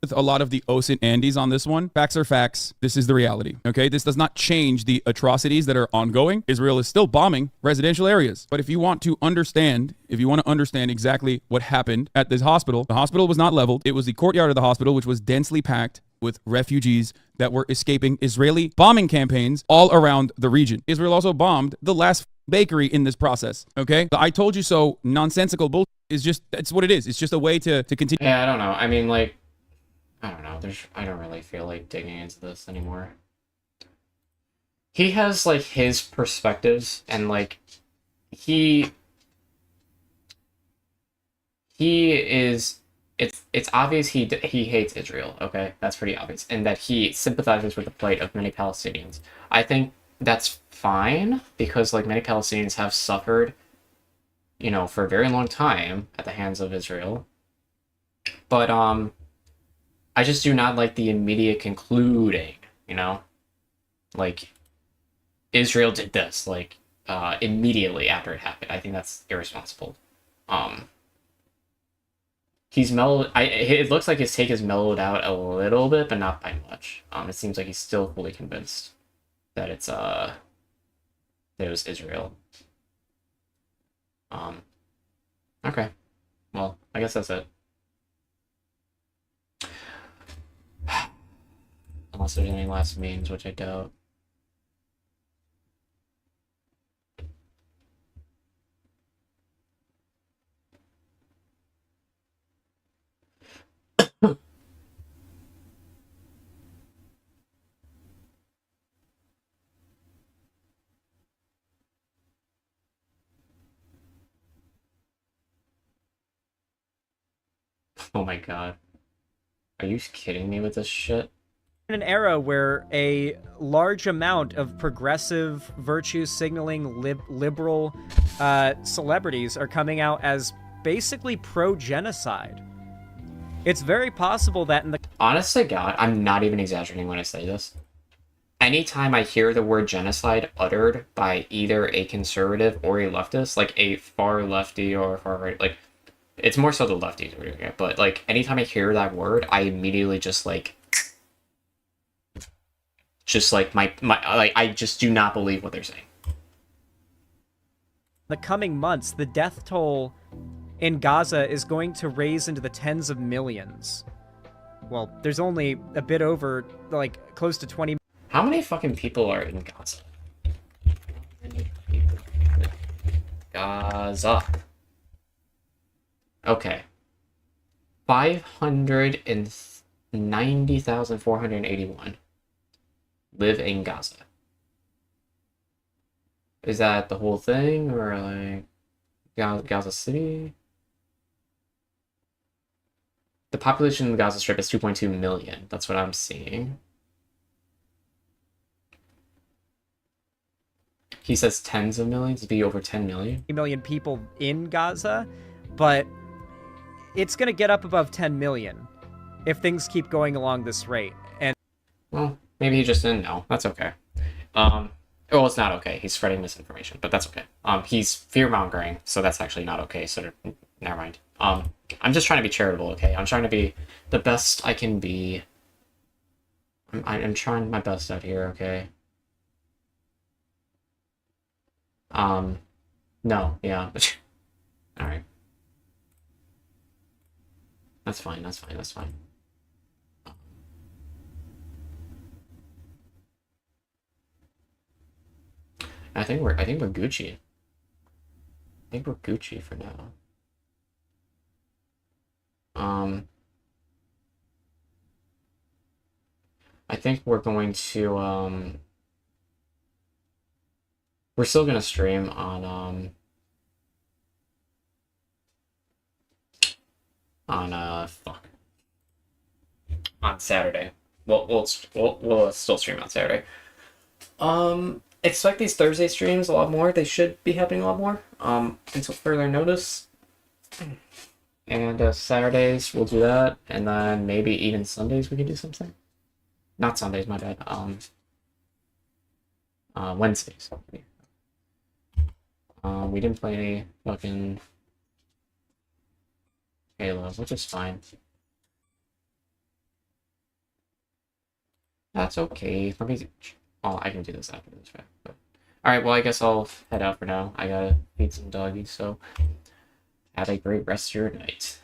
With a lot of the Os and Andes on this one, facts are facts. This is the reality. Okay, this does not change the atrocities that are ongoing. Israel is still bombing residential areas. But if you want to understand exactly what happened at this hospital, the hospital was not leveled. It was the courtyard of the hospital, which was densely packed with refugees that were escaping Israeli bombing campaigns all around the region. Israel also bombed the last bakery in this process. Okay, the I told you so nonsensical bullshit is just, that's what it is. It's just a way to continue. Yeah, I don't know. I mean, like, I don't know. I don't really feel like digging into this anymore. He has, like, his perspectives, and, like, he is... It's obvious he hates Israel, okay? That's pretty obvious. And that he sympathizes with the plight of many Palestinians. I think that's fine, because, like, many Palestinians have suffered, you know, for a very long time at the hands of Israel. But, I just do not like the immediate concluding, you know? Like, Israel did this, like, immediately after it happened. I think that's irresponsible. He's mellowed... it looks like his take is mellowed out a little bit, but not by much. It seems like he's still fully convinced that it's, that it was Israel. Okay. Well, I guess that's it. Unless there's any last memes, which I doubt. Oh my god. Are you kidding me with this shit? In an era where a large amount of progressive, virtue-signaling, liberal celebrities are coming out as basically pro-genocide. It's very possible that in the... Honest to God, I'm not even exaggerating when I say this. Anytime I hear the word genocide uttered by either a conservative or a leftist, like a far lefty or a far right, like, it's more so the lefties who are doing it, but, like, anytime I hear that word, I immediately just, like, I just do not believe what they're saying. The coming months, the death toll in Gaza is going to raise into the tens of millions. Well, there's only a bit over, like, close to 20. How many fucking people are in Gaza? How many people are in Gaza? Okay. 590,481 live in Gaza. Is that the whole thing, or like Gaza City? The population in the Gaza Strip is 2.2 million. That's what I'm seeing. He says tens of millions. It'd be over 10 million. Million people in Gaza, but it's going to get up above 10 million if things keep going along this rate. And well, maybe he just didn't know. That's okay. Well, it's not okay. He's spreading misinformation, but that's okay. He's fear-mongering, so that's actually not okay. So never mind. I'm just trying to be charitable, okay? I'm trying to be the best I can be. I'm trying my best out here, okay? No, yeah. Alright. That's fine, that's fine, that's fine. I think we're Gucci. I think we're Gucci for now. I think we're going to we're still gonna stream on on Saturday. We'll still stream on Saturday. Expect these Thursday streams a lot more. They should be happening a lot more. Until further notice. And Saturdays we'll do that, and then maybe even Sundays we can do something. Not Sundays, my bad. Wednesdays. We didn't play any fucking Halo, which is fine. That's okay. Let me. Oh, I can do this after this, right? But, all right. Well, I guess I'll head out for now. I gotta feed some doggies. So, have a great rest of your night.